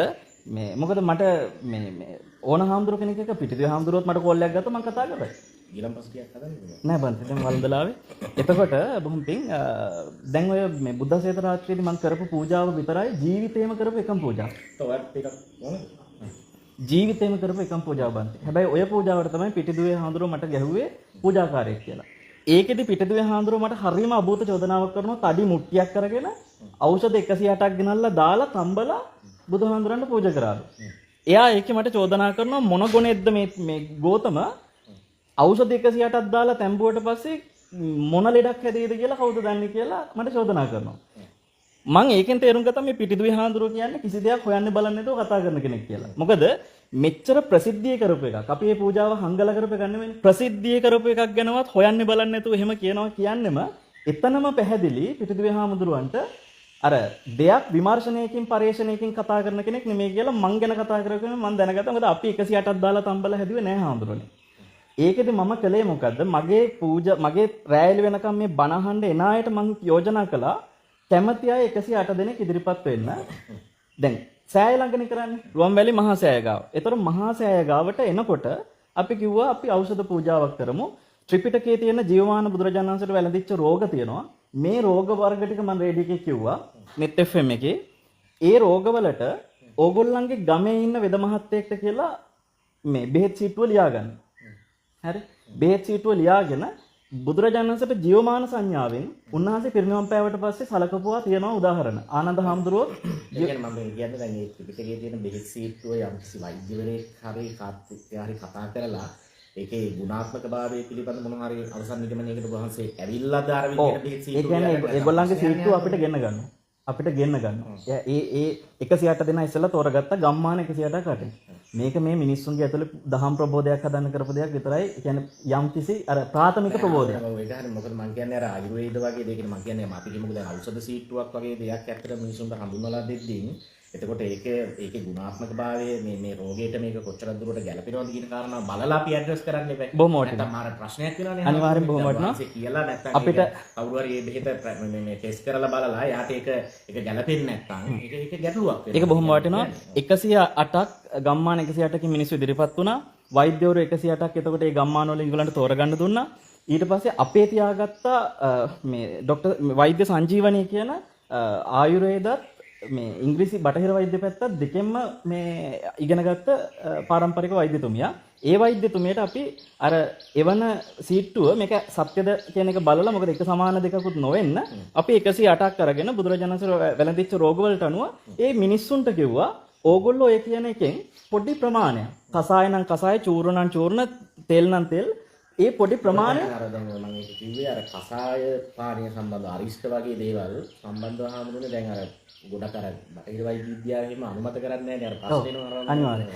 මේ මොකද මට මේ ඕන හාමුදුරු කෙනෙක් එක්ක පිටිදුවේ හාමුදුරුවොත් මට කෝල් එකක් ගත්තා මම කතා කරා. ඊළඟ පස්ස ටිකක් හදන්නේ නෑ බන්ත දැන් වන්දලාවේ. එතකොට බොහොම පිං දැන් ඔය මේ බුද්ධාසේත රාත්‍රියේදී මම කරපු පූජාව විතරයි ජීවිතේම කරපු එකම පූජාව. ඔයත් ටිකක් ඕනද? ජීවිතේම කරපු එකම පූජාව බන්තේ. හැබැයි ඔය පූජාවට තමයි පිටිදුවේ හාමුදුරුවෝ මට ගැහුවේ පූජාකාරයෙක් කියලා. ඒකෙදි පිටිදුවේ හාමුදුරුවෝ මට හරිම අභූත චෝදනාවක් කරනවා. තඩි මුට්ටියක් කරගෙන ඖෂධ 108ක් ගෙනල්ලා දාලා තම්බලා බුදුහාමුදුරන්ට පූජා කරාලු. එයා ඒකේ මට චෝදනා කරනවා මොන ගුණෙද්ද මේ ගෝතම ඖෂධ 108ක් දාලා තැඹුවට පස්සේ මොන ලෙඩක් හැදෙයිද කියලා කවුද දන්නේ කියලා මට චෝදනා කරනවා. මම ඒකෙන් තේරුම් ගත්තා මේ පිටිදුවේ හාමුදුරුවෝ කියන්නේ කිසි දෙයක් හොයන්න බලන්නේ නැතුව කතා කරන කෙනෙක් කියලා. මොකද මෙච්චර ප්‍රසිද්ධිය කරපු එකක්. අපි මේ පූජාව හංගලා කරපු එක නෙමෙයි. ප්‍රසිද්ධිය කරපු එකක් ගැනවත් හොයන්න බලන්නේ නැතුව එහෙම කියනවා කියන්නෙම එතනම පැහැදිලි පිටිදුවේ හාමුදුරුවන්ට අර දෙයක් විමර්ශනයකින් පරේක්ෂණයකින් කතා කරන කෙනෙක් නෙමෙයි කියලා මං ගැන කතා කරගෙන මං දැනගත්තා. මොකද අපි 108ක් දාලා තම්බලා හැදුවේ නෑ හාමුදුරුවනේ. ඒකෙදි මම කළේ මොකද්ද? මගේ රැයලි වෙනකම් මේ බණ අහන්න එන අයට මං යෝජනා කළා කැමති අය 108 දෙනෙක් ඉදිරිපත් වෙන්න. දැන් සෑය ළඟනේ කරන්නේ. රුවන්වැලි මහා සෑය ගාව. ඒතර මහා සෑය ගාවට එනකොට අපි කිව්වා අපි ඖෂධ පූජාවක් කරමු. ත්‍රිපිටකයේ තියෙන ජීවමාන බුදුරජාණන් වහන්සේට වැළඳිච්ච රෝග තියෙනවා. මේ රෝග වර්ග ටික මම රේඩියෝ එකේ කිව්වා. net fm එකේ. ඒ රෝගවලට ඕගොල්ලන්ගේ ගමේ ඉන්න වෙද මහත්තයෙක්ට කියලා මේ බෙහෙත් සීට්ටුව ලියාගන්න. හරි? බෙහෙත් සීට්ටුව ලියාගෙන බුදුරජාණන් වහන්සේට ජීවමාන සංඥාවෙන් උන්වහන්සේ පිරිනිවන් පෑවට පස්සේ සලකපුවා තියෙනවා උදාහරණ. ආනන්ද හාමුදුරුවෝ කියන්නේ මම කියන්නේ දැන් මේ ත්‍රිපිටකයේ තියෙන බෙහෙත් සීට්ටුව යම්කිසි වෛද්‍යවරයෙක් හරි කතා කරලා ඒකේ ගුණාත්මක භාවය පිළිබඳ මොන හරි අවසන් නිගමනයකට වහන්සේ ඇවිල්ලාද අර විදිහට බෙහෙත් සීට්ටුව ඒ කියන්නේ ඒගොල්ලන්ගේ සීට්ටුව අපිට ගෙන්න ගන්නවා. අපිට ගෙන්න ගන්නවා. ඒ 108 දෙනා ඉස්සෙල්ලා තෝරගත්ත ගම්මාන 108ක් අටේ. මේක මේ මිනිස්සුන්ගේ ඇතුළේ දහම් ප්‍රබෝධයක් හදන්න කරපු දෙයක් විතරයි. ඒ කියන්නේ යම්කිසි අර ප්‍රාථමික ප්‍රබෝධයක්. ඒක හරිය මොකද මම කියන්නේ අර ආයුර්වේද වගේ දෙයකට මම කියන්නේ අපි කිමුක දැන් ඖෂධ සීට්ටුවක් වගේ දෙයක් ඇත්තට මිනිස්සුන්ට හඳුන්වලා දෙද්දී එතකොට ඒකේ ගුණාත්මක භාවය මේ රෝගයට මේක කොච්චර දුරට ගැලපෙනවද කියන කාරණා බලලා අපි ඇඩ්‍රස් කරන්න එපා. බොහොම වටිනවා. නැත්නම් මාර ප්‍රශ්නයක් වෙනවනේ. අනිවාර්යෙන් බොහොම වටිනවා. කියලා නැත්නම් අපිට කවුරු හරි මේ බෙහෙත මේ ටෙස්ට් කරලා බලලා යාට ඒක ගැලපෙන්නේ නැත්නම් ඒක ගැටලුවක් වෙනවා. ඒක බොහොම වටිනවා. 108ක් ගම්මාන 108කින් මිනිස්සු ඉදිරිපත් වුණා. වෛද්‍යවරු 108ක් එතකොට මේ ගම්මාන වල ඒගොල්ලන්ට තෝරගන්න දුන්නා. ඊට පස්සේ අපේ තියාගත්ත මේ ડોક્ટર වෛද්‍ය සංජීවනී කියන ආයුර්වේදත් මේ ඉංග්‍රීසි බටහිර වෛද්‍ය පැත්තත් දෙකෙන්ම මේ ඉගෙනගත්ත පාරම්පරික වෛද්‍යතුමියා. ඒ වෛද්‍යතුමියට අපි අර එවන සීට්ටුව මේක සත්‍යද කියන එක බලලා මොකද එක සමාන දෙකකුත් නොවෙන්න අපි 108ක් අරගෙන බුදුරජාණන් වහන්සේ වැළඳිච්ච රෝගවලට අනුව ඒ මිනිස්සුන්ට කිව්වා ඕගොල්ලෝ ඒ කියන එකෙන් පොඩි ප්‍රමාණයක් කසාය නම් කසාය චූර්ණ නම් චූර්ණ තෙල් නම් තෙල් ඒ පොඩි ප්‍රමාණය අර දැන් මම ඒක කිව්වේ අර කසාය පානීය සම්බන්ධ අරිෂ්ඨ වගේ දේවල් සම්බන්ධව හාමුදුරනේ දැන් අර ගොඩක් අර බටහිර වෛද්‍ය විද්‍යාවෙම අනුමත කරන්නේ නැහැ නේ අර ප්‍රශ්න එනවා අනිවාර්යයෙන්.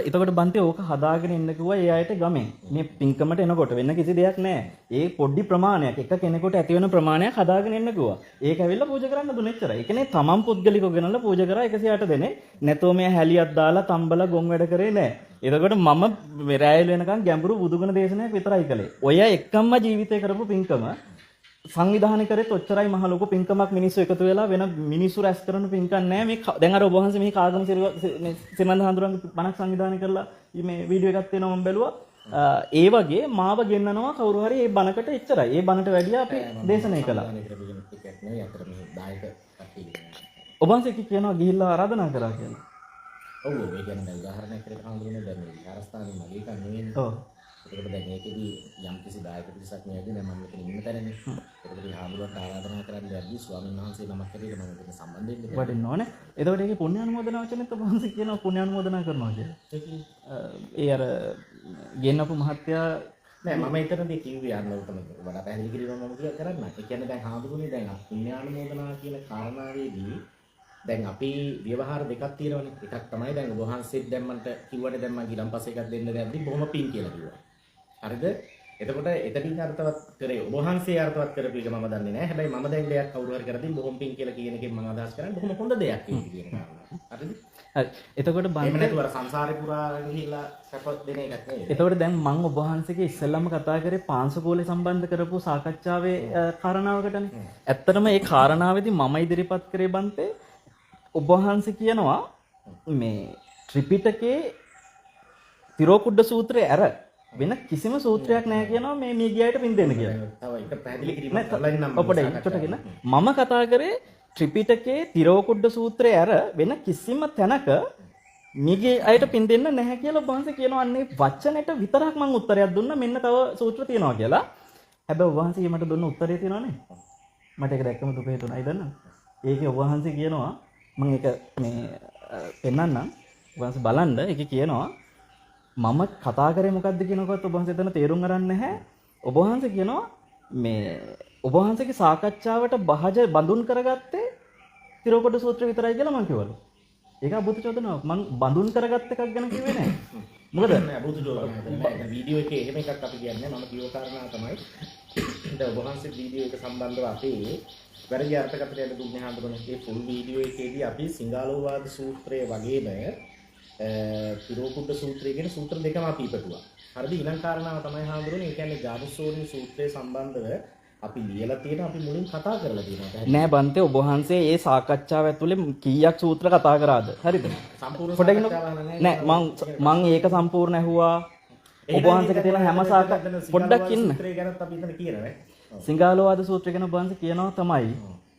එතකොට බන්තේ ඕක හදාගෙන ඉන්න කිව්වා ඒ අයට ගමෙන්. මේ පින්කමට එනකොට වෙන කිසි දෙයක් නැහැ. ඒ පොඩි ප්‍රමාණයක් එක කෙනෙකුට ඇති වෙන ප්‍රමාණයක් හදාගෙන ඉන්න කිව්වා. ඒක ඇවිල්ලා පූජා කරන්න දුන්න එච්චරයි. ඒ කියන්නේ තමන් පුද්ගලිකව ගෙනල්ලා පූජා කරා 108 දෙනෙක්. නැතෝ මේ හැලියක් දාලා තම්බලා ගොන් වැඩ කරේ නැහැ. එතකොට මම රැයල් වෙනකන් ගැඹුරු බුදුගුණ දේශනාවක් විතරයි කළේ. ඔය එකම ජීවිතේ කරපු පින්කම සංවිධානය කරේත් ඔච්චරයි මහ ලොකු පින්කමක් මිනිස්සු එකතු වෙලා වෙන මිනිස්සු රැස් කරන පින්කම් නෑ මේ දැන් අර ඔබ වහන්සේ මේ කාගම සිරවන්ත හඳුරන්ගේ බණක් සංවිධානය කරලා මේ වීඩියෝ එකක් තියෙනවා මම බැලුවා ඒ වගේ මාව ගෙන්නනවා කවුරු හරි ඒ බණකට එච්චරයි ඒ බණට වැඩිය අපි දේශනා කළා ඔබ වහන්සේ කියනවා ගිහිල්ලා ආරාධනා කරා කියලා ඔව් ඒ කියන්නේ උදාහරණයක් කරලා හඳුනන දැන් මේ විහාරස්ථානේ මගේ එක නෙවෙයි ඔව් ඒකට දැන් මේකෙදී යම් කිසි දායක පිරිසක් නෑදී දැන් මම මෙතන ඉන්න තැනනේ. ඒකට හාමුදුරුවන්ට ආරාධනා කරන්න යද්දී ස්වාමීන් වහන්සේ නමක් හැටියට මම මෙතන සම්බන්ධ වෙන්න බෑ. වටින්න ඕනේ. එතකොට ඒකේ පුණ්‍ය අනුමෝදනා වචනෙත් ඔබ වහන්සේ කියනවා පුණ්‍ය අනුමෝදනා කරනවා කියලා. ඒ අර ගෙන්නපු මහත්තයා නෑ මම එතනදී කිව්වේ අන්න උතන වඩා පැහැදිලි කිරීම මම කරන්න. ඒ කියන්නේ දැන් හාමුදුරුවනේ දැන් පුණ්‍ය අනුමෝදනා කියන කාරණාවේදී දැන් අපි ව්‍යවහාර දෙකක් තියෙනවනේ. එකක් තමයි දැන් ඔබ වහන්සේත් දැන් මන්ට කිව්වට දැන් මම ඊළඟපස්සේ එකක් දෙන්න දැම්මි බොහොම පිං කියලා කිව්වා. හරිද? එතකොට එතනින් අර්ථවත් කරේ ඔබ වහන්සේ අර්ථවත් කරපු එක මම දන්නේ නැහැ. හැබැයි මම දැන් දෙයක් කවුරු හරි කරද්දී බොහොම පිං කියලා කියන එකෙන් මම අදහස් කරන්නේ බොහොම හොඳ දෙයක් කියන කාරණා. හරිද? හරි. එතකොට බලන්න නේද අර සංසාරේ පුරා ගිහිල්ලා සැප දෙන එකක් නෙවෙයි. එතකොට දැන් මම ඔබ වහන්සේගේ ඉස්සෙල්ලාම කතා කරේ පාංශකෝලේ සම්බන්ධ කරපු සාකච්ඡාවේ කාරණාවකටනේ. ඇත්තටම ඒ කාරණාවේදී මම ඉදිරිපත් කරේ බන්තේ ඔබ වහන්සේ කියනවා මේ ත්‍රිපිටකේ තිරෝකුඩ සූත්‍රය ඇර වෙන කිසිම සූත්‍රයක් නැහැ කියනවා මේ මියගියාට පින් දෙන්න කියලා. තව එක පැහැදිලි කිරීමක් කරලා නම් ඔපඩ ඉච්චටගෙන මම කතා කරේ ත්‍රිපිටකේ තිරෝකුඩ සූත්‍රය ඇර වෙන කිසිම තැනක මියගිය අයට පින් දෙන්න නැහැ කියලා ඔබ වහන්සේ කියනවා. අන්නේ වචනෙට විතරක් මම උත්තරයක් දුන්නා මෙන්න තව සූත්‍ර තියෙනවා කියලා. හැබැයි ඔබ වහන්සේ මට දුන්න උත්තරේ තියෙනවනේ. මට ඒක දැක්කම දුක හිතුණා. ඉතින් ඒකේ ඔබ වහන්සේ කියනවා මම ඒක මේ පෙන්නන්නම් ඔබ වහන්සේ බලන්න ඒකේ කියනවා මම කතා කරේ මොකද්ද කියනකොත් ඔබ වහන්සේ එතන තේරුම් ගන්න නැහැ. ඔබ වහන්සේ කියනවා මේ ඔබ වහන්සේගේ සාකච්ඡාවට බහජ බඳුන් කරගත්තේ තිරෝකොඩ සූත්‍රය විතරයි කියලා මම කිව්වලු. ඒක අබුත චෝදනාවක්. මම බඳුන් කරගත්ත එකක් ගැන කිව්වේ නැහැ. මොකද අබුත චෝදනාවක්. වීඩියෝ එකේ එහෙම එකක් අපි කියන්නේ මම කියව කාරණා තමයි. දැන් ඔබ වහන්සේ වීඩියෝ එක සම්බන්ධව අපේ වැරදි අර්ථකථනයක් දුන්නේ හඳුනන මේ ෆුල් වීඩියෝ එකේදී අපි සිංහලෝවාද සූත්‍රය වගේම තිරෝකුඩ සූත්‍රය කියන සූත්‍ර දෙකම අපි ඉපදුවා. හරිද? ඊළඟ කාරණාව තමයි හඳුනන්නේ. ඒ කියන්නේ ජානුස්සෝනි සූත්‍රය සම්බන්ධව අපි ලියලා තියෙන අපි මුලින් කතා කරලා තියෙනවා. නෑ බන්තේ ඔබ වහන්සේ ඒ සාකච්ඡාව ඇතුලේ කීයක් සූත්‍ර කතා කරාද? හරිද? සම්පූර්ණ සාකච්ඡාවක් නෑ මං ඒක සම්පූර්ණ ඇහුවා. ඔබ වහන්සේට තියෙන හැම පොඩ්ඩක් ඉන්න. සූත්‍රය ගැනත් අපි ඉතින් කියනවා. සිංහලෝවාද සූත්‍රය ගැන ඔබ වහන්සේ කියනවා තමයි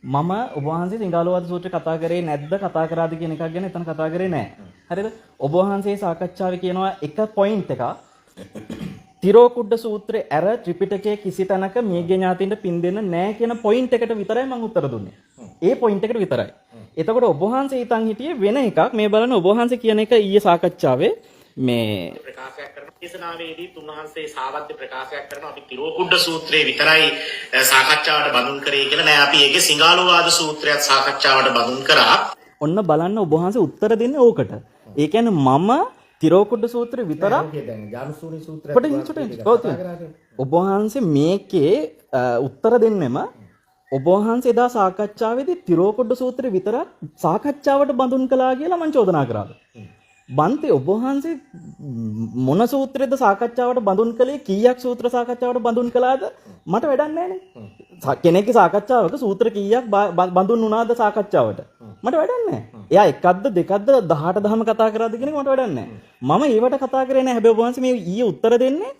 මම ඔබ වහන්සේ සිංහලෝවාද සූත්‍රය කතා කරේ නැද්ද කතා කරාද කියන එකක් ගැන එතන කතා කරේ නෑ. හරිද? ඔබ වහන්සේ සාකච්ඡාවේ කියනවා එක පොයින්ට් එකක් තිරෝකුඩ සූත්‍රය ඇර ත්‍රිපිටකයේ කිසි තැනක මියගිය ඥාතින්ට පින් දෙන්න නෑ කියන පොයින්ට් එකට විතරයි මම උත්තර දුන්නේ. ඒ පොයින්ට් එකට විතරයි. එතකොට ඔබ වහන්සේ හිතන් හිටියේ වෙන එකක්. මේ බලන්න ඔබ වහන්සේ කියන එක ඊයේ සාකච්ඡාවේ මේ ප්‍රකාශයක් කරන දේශනාවේදී තුන්වහන්සේ සාවද්ද ප්‍රකාශයක් කරනවා අපි තිරෝකුඩ සූත්‍රයේ විතරයි සාකච්ඡාවට බඳුන් කරේ කියලා නෑ අපි ඒකේ සිංහලෝවාද සූත්‍රයත් සාකච්ඡාවට බඳුන් කරා. ඔන්න බලන්න ඔබ වහන්සේ උත්තර දෙන්නේ ඕකට. ඒ කියන්නේ මම තිරෝකුඩ සූත්‍රය විතරක් දැන් ජානුස්සෝනි සූත්‍රය ඔබ වහන්සේ මේකේ උත්තර දෙන්නෙම ඔබ වහන්සේ එදා සාකච්ඡාවේදී තිරෝකුඩ සූත්‍රය විතරක් සාකච්ඡාවට බඳුන් කළා කියලා මම චෝදනා කරාද? බන්තේ ඔබ වහන්සේ මොන සූත්‍රයේද සාකච්ඡාවට බඳුන් කළේ? කීයක් සූත්‍ර සාකච්ඡාවට බඳුන් කළාද? මට වැඩක් නැහැනේ. කෙනෙක්ගේ සාකච්ඡාවක සූත්‍ර කීයක් බඳුන් වුණාද සාකච්ඡාවට? මට වැඩක් නැහැ. එයා එකක්ද දෙකක්ද 18 දහම කතා කරාද කියන එක මට වැඩක් නැහැ. මම ඒවට කතා කරේ නැහැ. හැබැයි ඔබ වහන්සේ මේ ඊයේ උත්තර දෙන්නේ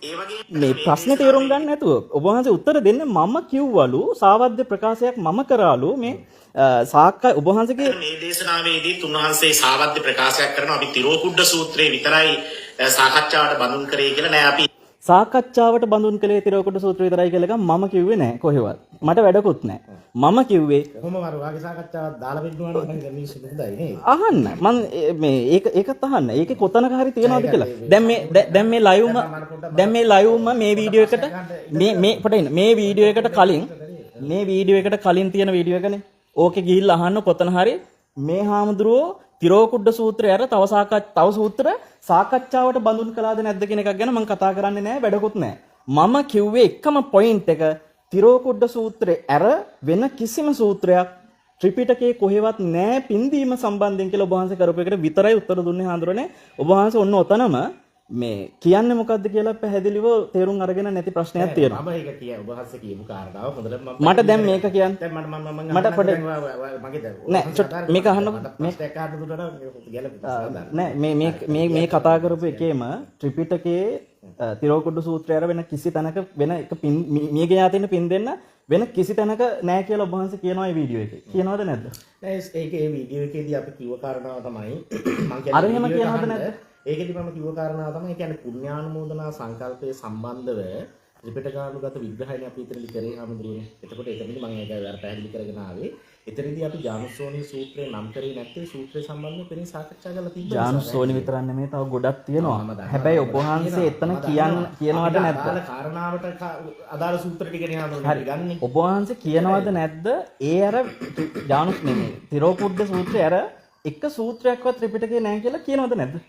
මේ ප්‍රශ්නේ තේරුම් ගන්න නැතුව. ඔබ වහන්සේ උත්තර දෙන්නේ මම කිව්වලු සාවද්‍ය ප්‍රකාශයක් මම කරාලු මේ ඔබ වහන්සේගේ මේ දේශනාවේදී තුන්වහන්සේ සාවද්‍ය ප්‍රකාශයක් කරනවා අපි තිරෝකුඩ සූත්‍රයේ විතරයි සාකච්ඡාවට බඳුන් කරේ කියලා නෑ අපි සාකච්ඡාවට බඳුන් කළේ තිරෝකුඩ සූත්‍රය විතරයි කියලා එකක් මම කිව්වේ නෑ කොහෙවත්. මට වැඩකුත් නෑ. මම කිව්වේ කොහොම වගේ සාකච්ඡාවක් දාලා බෙන්නුවා නම් මම මිනිස්සු හොඳයි නේද? අහන්න මම මේ ඒකත් අහන්න. ඒකේ කොතනක හරි තියනවද කියලා. දැන් මේ ලයිව්ම මේ වීඩියෝ එකට මේ වීඩියෝ එකට කලින් තියෙන වීඩියෝ එකනේ. ඕකේ ගිහිල්ලා අහන්න කොතන හරි මේ හාමුදුරුවෝ තිරෝකුඩ සූත්‍රය අර තව සූත්‍ර සාකච්ඡාවට බඳුන් කළාද නැද්ද කියන එකක් ගැන මම කතා කරන්නේ නැහැ වැඩකුත් නැහැ. මම කිව්වේ එකම පොයින්ට් එක තිරෝකුඩ සූත්‍රය අර වෙන කිසිම සූත්‍රයක් ත්‍රිපිටකයේ කොහෙවත් නැහැ පින්දීම සම්බන්ධයෙන් කියලා ඔබ වහන්සේ කරපු එකට විතරයි උත්තර දුන්නේ හාමුදුරනේ. ඔබ වහන්සේ ඔන්න ඔතනම මේ කියන්නේ මොකද්ද කියලා පැහැදිලිව තේරුම් අරගෙන නැති ප්‍රශ්නයක් තියෙනවා. මම ඒක කිය ඔබ වහන්සේ කියපු කාරණාව හොඳට මට දැන් මේක කියන්න. දැන් මට පොඩි මගේ දැන් නෑ මේක අහන්නකො. මේක කාට දුන්නා මේ කතා කරපු එකේම ත්‍රිපිටකයේ තිරෝකුඩ සූත්‍රය අර වෙන කිසි තැනක වෙන එක මියගේ යාතින පින් දෙන්න වෙන කිසි තැනක නෑ කියලා ඔබ වහන්සේ කියනවා මේ වීඩියෝ එකේ. කියනවද නැද්ද? නෑ ඒකේ වීඩියෝ එකේදී අපි කිව්ව කාරණාව තමයි මම අර එහෙම කියනවද නැද්ද? ඒකෙදි මම කිව්ව කාරණාව තමයි කියන්නේ පුණ්‍යානුමෝදනා සංකල්පයේ සම්බන්ධව ත්‍රිපිටකානුගත විග්‍රහයනේ අපි ඉතින් කරේ හැමදෙරුනේ. එතකොට එතනදී මම ඒක අර පැහැදිලි කරගෙන ආවේ. එතනදී අපි ජානුස්සෝනි සූත්‍රය නම් කරේ නැත්නම් සූත්‍රය සම්බන්ධව පෙරේ සාකච්ඡා කරලා තිබ්බා. ජානුස්සෝනි විතරක් නෙමෙයි තව ගොඩක් තියෙනවා. හැබැයි ඔබ වහන්සේ එතන කියනවද නැද්ද? කාරණාවට අදාළ සූත්‍ර ටිකනේ හඳුන්වන්නේ ගන්නේ. ඔබ වහන්සේ කියනවද නැද්ද? ඒ අර ජානුස් නෙමෙයි. තිරෝකුඩ සූත්‍රය අර එක සූත්‍රයක්වත් ත්‍රිපිටකේ නැහැ කියලා කියනවද නැද්ද?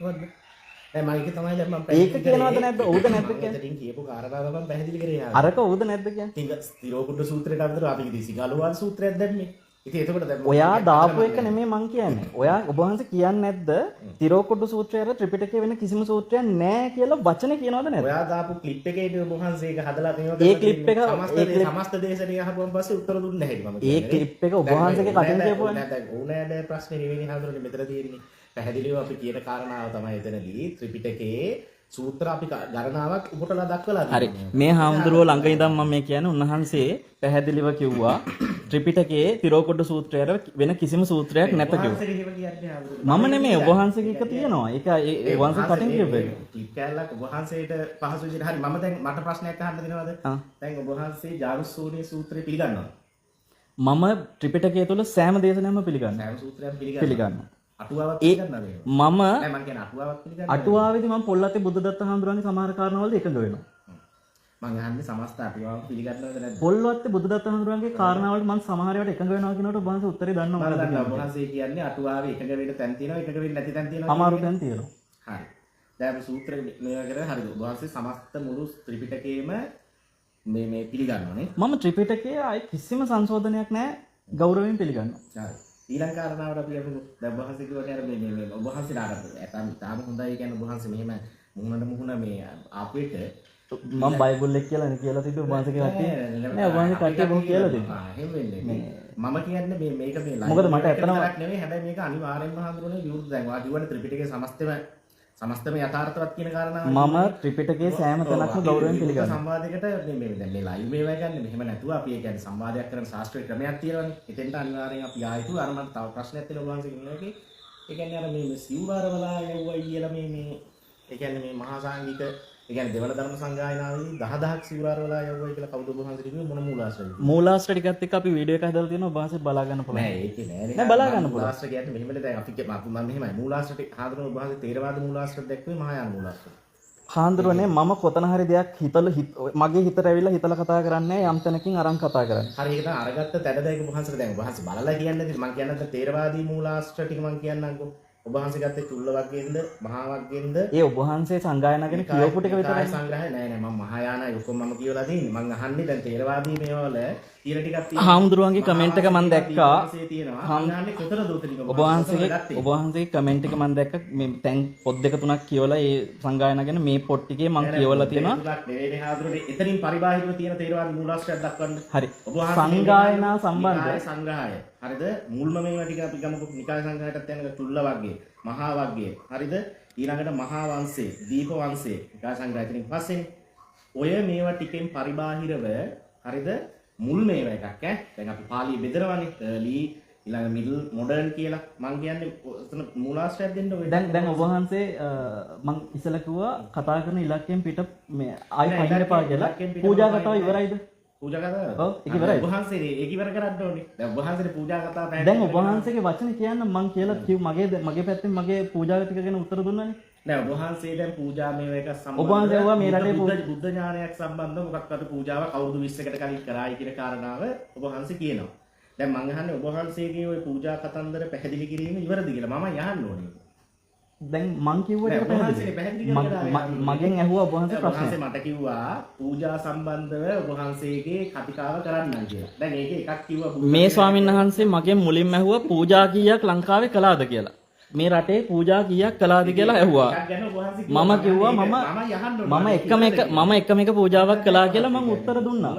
මොකද්ද? මම ඒක තමයි දැන් මම ඒක කියනවද නැද්ද? ඔව්ද නැද්ද කියන්නේ? ඉතින් කියපු කාරණාව මම පැහැදිලි කරේ යා. අරක ඔව්ද නැද්ද කියන්නේ? ඉතින් තිරෝකුඩ සූත්‍රයට අමතරව අපි ඉතින් සිගාලුවාද සූත්‍රයක් දැම්මේ. ඉතින් එතකොට දැන් ඔයා දාපු එක නෙමෙයි මං කියන්නේ. ඔයා ඔබ වහන්සේ කියන්නේ නැද්ද? තිරෝකුඩ සූත්‍රය අර ත්‍රිපිටකයේ වෙන කිසිම සූත්‍රයක් නැහැ කියලා වචනේ කියනවද නැද්ද? ඔයා දාපු ක්ලිප් එකේදී ඔබ වහන්සේ ඒක හදලා මේවා ඒ ක්ලිප් එක සමස්ත දේශනේ අහපුවන් පස්සේ උත්තර දුන්නේ නැහැ මම කියන්නේ. ඒ ක්ලිප් එක ඔබ වහන්සේගේ කටින් කියපුවානේ. දැන් ඕනෑ නෑ ප්‍රශ්නේ නෙවෙයි හඳුනන්නේ මෙතන තියෙන්නේ. පැහැදිලිව අපි කියන කාරණාව තමයි එතනදී ත්‍රිපිටකයේ සූත්‍ර අපි ගණනාවක් උපුටලා දක්වලා හරි මේ හාමුදුරුවෝ ළඟ ඉඳන් මම මේ කියන්නේ උන්වහන්සේ පැහැදිලිව කිව්වා ත්‍රිපිටකයේ තිරෝකුඩ සූත්‍රය වෙන කිසිම සූත්‍රයක් නැත කිව්වා. මම නෙමෙයි ඔබ වහන්සේගේ එක තියෙනවා. ඒක ඒ වහන්සේ කටින් කියපු එක. ක්ලිප් කැලලක් ඔබ වහන්සේට පහසු විදිහට හරි මම දැන් මට ප්‍රශ්නයක් අහන්න දෙනවද? දැන් ඔබ වහන්සේ ජානුස්සෝනි සූත්‍රය පිළිගන්නවද? මම ත්‍රිපිටකය තුල සෑම දේශනයක්ම පිළිගන්නවා. සෑම සූත්‍රයක්ම පිළිගන්නවා. අටුවාවක් පිළිගන්නවද? මම නෑ මම කියන්නේ අටුවාවක් පිළිගන්නවද? අටුවාවේදී මම පොල්ලත්තේ බුදුදත්ත හාමුදුරන්ගේ සමහර කාරණාවලදී එකඟ වෙනවා. මම අහන්නේ සමස්ත අටුවාවක් පිළිගන්නවද නැද්ද? පොල්ලත්තේ බුදුදත්ත හාමුදුරන්ගේ කාරණාවලට මම සමහර ඒවාට එකඟ වෙනවා කියනකොට ඔබ වහන්සේ උත්තරේ දන්නවද? මම දන්නවා ඔබ වහන්සේ කියන්නේ අටුවාවේ එකඟ වෙන්න තැන් තියෙනවා එකඟ වෙන්න නැති තැන් තියෙනවා. අමාරු තැන් තියෙනවා. හරි. දැන් අපි සූත්‍ර මේවා කරලා හරිද? ඔබ වහන්සේ සමස්ත මුළු ත්‍රිපිටකයේම මේ පිළිගන්නවනේ. මම ත්‍රිපිටකයේ ආයි කිසිම සංශෝධනයක් නැහැ ගෞරවයෙන් පිළිගන්නවා. හරි. ඊළඟ කාරණාවට අපි යමු. දැන් ඔබ වහන්සේ කියවනේ අර මේ ඔබ වහන්සේලා අර තාම හොඳයි කියන්නේ ඔබ වහන්සේ මෙහෙම මුහුණට මේ ආපු එක මම බයිබල් එක කියලා තිබ්බ ඔබ වහන්සේ කට්ටිය නෑ ඔබ වහන්සේ කට්ටිය බොහොම කියලා දෙනවා. එහෙම වෙන්නේ. මම කියන්නේ මේක මේ මොකද මට ඇත්තම නෙවෙයි හැබැයි මේක අනිවාර්යෙන්ම හඳුනන්නේ විරුද්ධ දැන් ඔයා කියවනේ ත්‍රිපිටකයේ සමස්තම යථාර්ථවත් කියන කාරණාව මම ත්‍රිපිටකයේ සෑම තැනක්ම ගෞරවයෙන් පිළිගන්නවා. සංවාදයකට මේ දැන් මේ ලයිව් මේවා ගන්න මෙහෙම නැතුව අපි ඒ කියන්නේ සංවාදයක් කරන ශාස්ත්‍රීය ක්‍රමයක් තියෙනවානේ. එතෙන්ට අනිවාර්යෙන් අපි ආයතු අර මට තව ප්‍රශ්නයක් තියෙනවා ඔබ වහන්සේ කියන එකේ. ඒ කියන්නේ අර මේ සිව්වාරවලා යවුවයි කියලා මේ ඒ කියන්නේ මේ මහා සාංගික ඒ කියන්නේ දෙවන ධර්ම සංගායනාවේදී 10000ක් සිව්වාරවලා යවුවයි කියලා කවුද ඔබ වහන්සේ කිව්වේ මොන මූලාශ්‍රයද? මූලාශ්‍ර ටිකත් එක්ක අපි වීඩියෝ එක හදලා තියෙනවා ඔබ වහන්සේ බලා ගන්න පුළුවන්. නෑ ඒකේ නෑනේ. නෑ බලා ගන්න පුළුවන්. මූලාශ්‍ර කියන්නේ මෙහෙමද දැන් අපි මම මෙහෙමයි මූලාශ්‍ර ටික හඳුනන ඔබ වහන්සේ තේරවාද මූලාශ්‍ර දැක්වේ මහායාන මූලාශ්‍ර. හාන්දරනේ මම කොතන හරි දෙයක් මගේ හිතට ඇවිල්ලා හිතලා කතා කරන්නේ යම් තැනකින් අරන් කතා කරන්නේ. හරි ඒක තමයි අරගත්ත තැන දැන් ඔබ වහන්සේ දැන් ඔබ වහන්සේ බලලා කියන්නේ මම කියන්නේ තේරවාදී මූලාශ්‍ර ටික මම කියන්නම්කෝ. ඔබ වහන්සේ ගත්තේ චුල්ල වර්ගයෙන්ද මහා වර්ගයෙන්ද ඒ ඔබ වහන්සේ සංගායනා ගැන කියවපු ටික විතරයි. සංග්‍රහය නෑ නෑ මම මහායානයි ඔක්කොම මම කියවලා තියෙන්නේ. මං අහන්නේ දැන් තේරවාදී මේවල තියෙන ටිකක් තියෙනවා. හාමුදුරුවන්ගේ කමෙන්ට් එක මම දැක්කා. හාමුදුරුවන්ගේ කොතනද උතනික ඔබ වහන්සේගේ කමෙන්ට් එක මම දැක්ක මේ දැන් පොත් දෙක තුනක් කියවලා ඒ සංගායනා ගැන මේ පොත් ටිකේ මම කියවලා තියෙනවා. නෙවෙයි හාමුදුරුවනේ එතනින් පරිබාහිරව තියෙන තේරවාදී මූලාශ්‍රයක් දක්වන්න. හරි. සංගායනා සම්බන්ධ සංග්‍රහය. හරිද? මුල්ම මේවා ටික අපි ගමුකෝ නිකාය සංග්‍රහයටත් යනකොට චුල්ල වර්ගය, මහා වර්ගය. හරිද? ඊළඟට මහා වංශය, දීප වංශය, නිකාය සංග්‍රහයෙන් පස්සේ ඔය මේවා ටිකෙන් පරිබාහිරව හරිද? මුල් මේවා එකක් ඈ. දැන් අපි පාලිය බෙදනවානේ. early ඊළඟ middle modern කියලා. මම කියන්නේ එතන මූලාශ්‍රයක් දෙන්න ඔය. දැන් ඔබ වහන්සේ මම ඉස්සලා කිව්වා කතා කරන ඉලක්කයෙන් පිට මේ ආයි පයින් එපා කියලා. පූජා කතාව ඉවරයිද? පූජා කතාව? ඔව් ඒක ඉවරයි. ඔබ වහන්සේ ඒක ඉවර කරන්න ඕනේ. දැන් ඔබ වහන්සේගේ පූජා කතාව පැහැදිලි. දැන් ඔබ වහන්සේගේ වචන කියන්න මම කියලා කිව් මගේ පැත්තෙන් මගේ පූජා ටික ගැන උත්තර දුන්නානේ. නෑ ඔබ වහන්සේ දැන් පූජා මේව එක සම්බන්ධව ඔබ වහන්සේ වුණා මේ රටේ බුද්ධ ඥානයක් සම්බන්ධව මොකක්ද පූජාවක් අවුරුදු 20කට කලින් කරායි කියන කාරණාව ඔබ වහන්සේ කියනවා. දැන් මම අහන්නේ ඔබ වහන්සේගේ ওই පූජා කතන්දර පැහැදිලි කිරීම ඉවරද කියලා මම යහන්න ඕනේ. දැන් මං කිව්වට ඒක පැහැදිලි. මගෙන් ඇහුවා ඔබ වහන්සේ ප්‍රශ්න. වහන්සේ මට කිව්වා පූජා සම්බන්ධව ඔබ වහන්සේගේ කතිකාව කරන්නයි කියලා. දැන් ඒකේ එකක් කිව්වා මේ ස්වාමීන් වහන්සේ මගෙන් මුලින්ම ඇහුවා පූජා කීයක් ලංකාවේ කළාද කියලා. මේ රටේ පූජා කීයක් කළාද කියලා ඇහුවා. මම කිව්වා මම එකම එක පූජාවක් කළා කියලා මම උත්තර දුන්නා.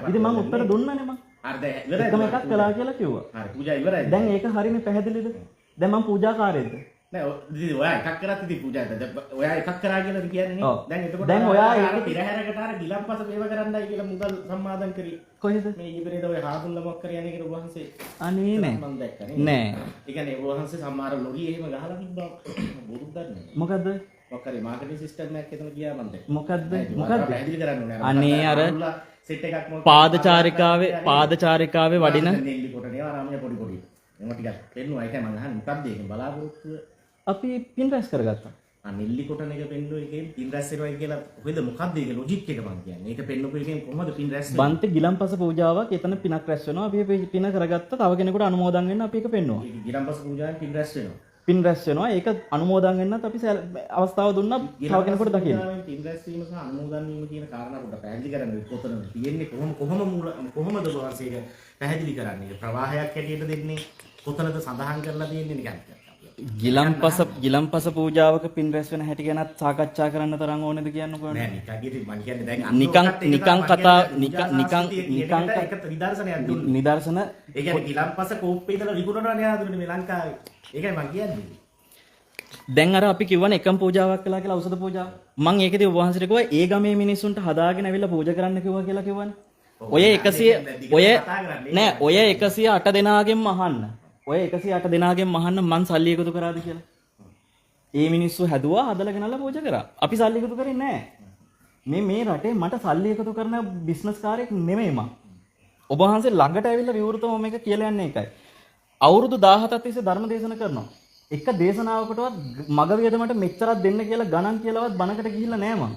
ඉතින් මම උත්තර දුන්නානේ මම. හරිද? එකම එකක් කළා කියලා කිව්වා. හරි පූජා ඉවරයි. දැන් ඒක හරියනේ පැහැදිලිද? දැන් මම පූජාකාරයෙක්ද? නෑ ඉතින් ඔයා එකක් කරත් ඉතින් පූජාද ඔයා එකක් කරා කියලා කියන්නේ නේ. දැන් එතකොට දැන් ඔයා ඒක පිරහැරකට අර ගිලම්පස වේව කරන්නයි කියලා මුදල් සම්මාදන් කරේ. කොහෙද? මේ ඉබරේද ඔය හාමුදුරුවෝ ලමක් කර යන්නේ කියලා ඔබ වහන්සේ. අනේ නෑ. මම දැක්කනේ. නෑ. ඒ කියන්නේ ඔබ වහන්සේ සමහර ලොරි එහෙම ගහලා තිබ්බා. බොරුද්දක් නේ. මොකද්ද? මොකක්ද මාකටිං සිස්ටම් එකක් එතන ගියා මම දැක්කා. මොකද්ද? පැහැදිලි කරන්න ඕනේ. අනේ අර සෙට් එකක් මොකක්ද? පාදචාරිකාවේ වඩින නෙල්ලි කොටනේ ආරාමයේ පොඩි පොඩි. එම ටිකක් පෙන්නුවා. ඒකයි මම අහන්නේ මොකක්ද ඒකෙන් බලාපොරොත්තුව? අපි පින් රැස් කරගත්තා. නෙල්ලි කොටන එක පෙන්නුව එකෙන් පින් රැස් වෙනවා කියලා කොහෙද මොකක්ද ඒක ලොජික් එක මම කියන්නේ. ඒක පෙන්නපු එකෙන් කොහොමද පින් රැස් වෙන්නේ? බන්ති ගිලම්පස පූජාවක් එතන පිනක් රැස් වෙනවා. අපි පින කරගත්තා. තව කෙනෙකුට අනුමෝදන් වෙන්න අපි ඒක පෙන්නුවා. ඒක ගිලම්පස පූජාවෙන් පින් රැස් වෙනවා. පින් රැස් වෙනවා. ඒක අනුමෝදන් වෙන්නත් අපි අවස්ථාව දුන්නා තව කෙනෙකුට දකින්න. පින් රැස් වීම සහ අනුමෝදන් වීම කියන කාරණා පොඩ්ඩක් පැහැදිලි කරන්න කොතනද තියෙන්නේ කොහොමද වහන්සේක පැහැදිලි කරන්නේ? ප්‍රවාහයක් හැටියට දෙන්නේ කොතනද සඳහන් කරලා තියෙන්නේ නිකන්. ගිලම්පස පූජාවක පින් රැස් වෙන හැටි ගැනත් සාකච්ඡා කරන්න තරම් ඕනේද කියන්නකෝ. නෑ මම කියන්නේ දැන් නිකං කතා නිකං ඒක නිදර්ශනයක් දුන්න. නිදර්ශන ඒ කියන්නේ ගිලම්පස කෝප්පේ ඉඳලා විකුණනවා නේද මේ ලංකාවේ. ඒකයි මම කියන්නේ. දැන් අර අපි කියවන එකම පූජාවක් කළා කියලා ඖෂධ පූජාව. මම ඒකදී ඔබ වහන්සේට කිව්වා ඒ ගමේ මිනිස්සුන්ට හදාගෙන ඇවිල්ලා පූජා කරන්න කිව්වා කියලා කිව්වනේ. ඔය 108 දෙනාගෙන්ම අහන්න. ඔය 108 දෙනාගෙන් මහන්න මං සල්ලි එකතු කරාද කියලා. ඒ මිනිස්සු හැදුවා හදලා ගෙනල්ලා පූජා කරා. අපි සල්ලි එකතු කරේ නැහැ. මේ රටේ මට සල්ලි එකතු කරන බිස්නස් කාර්යයක් නෙමෙයි මං. ඔබ වහන්සේ ළඟට ඇවිල්ලා විවෘතව මේක කියලා යන්නේ ඒකයි. අවුරුදු 17ක් තිස්සේ ධර්ම දේශන කරනවා. එක දේශනාවකටවත් මග වියදමට මෙච්චරක් දෙන්න කියලා ගණන් කියලාවත් බණකට ගිහිල්ලා නැහැ මං.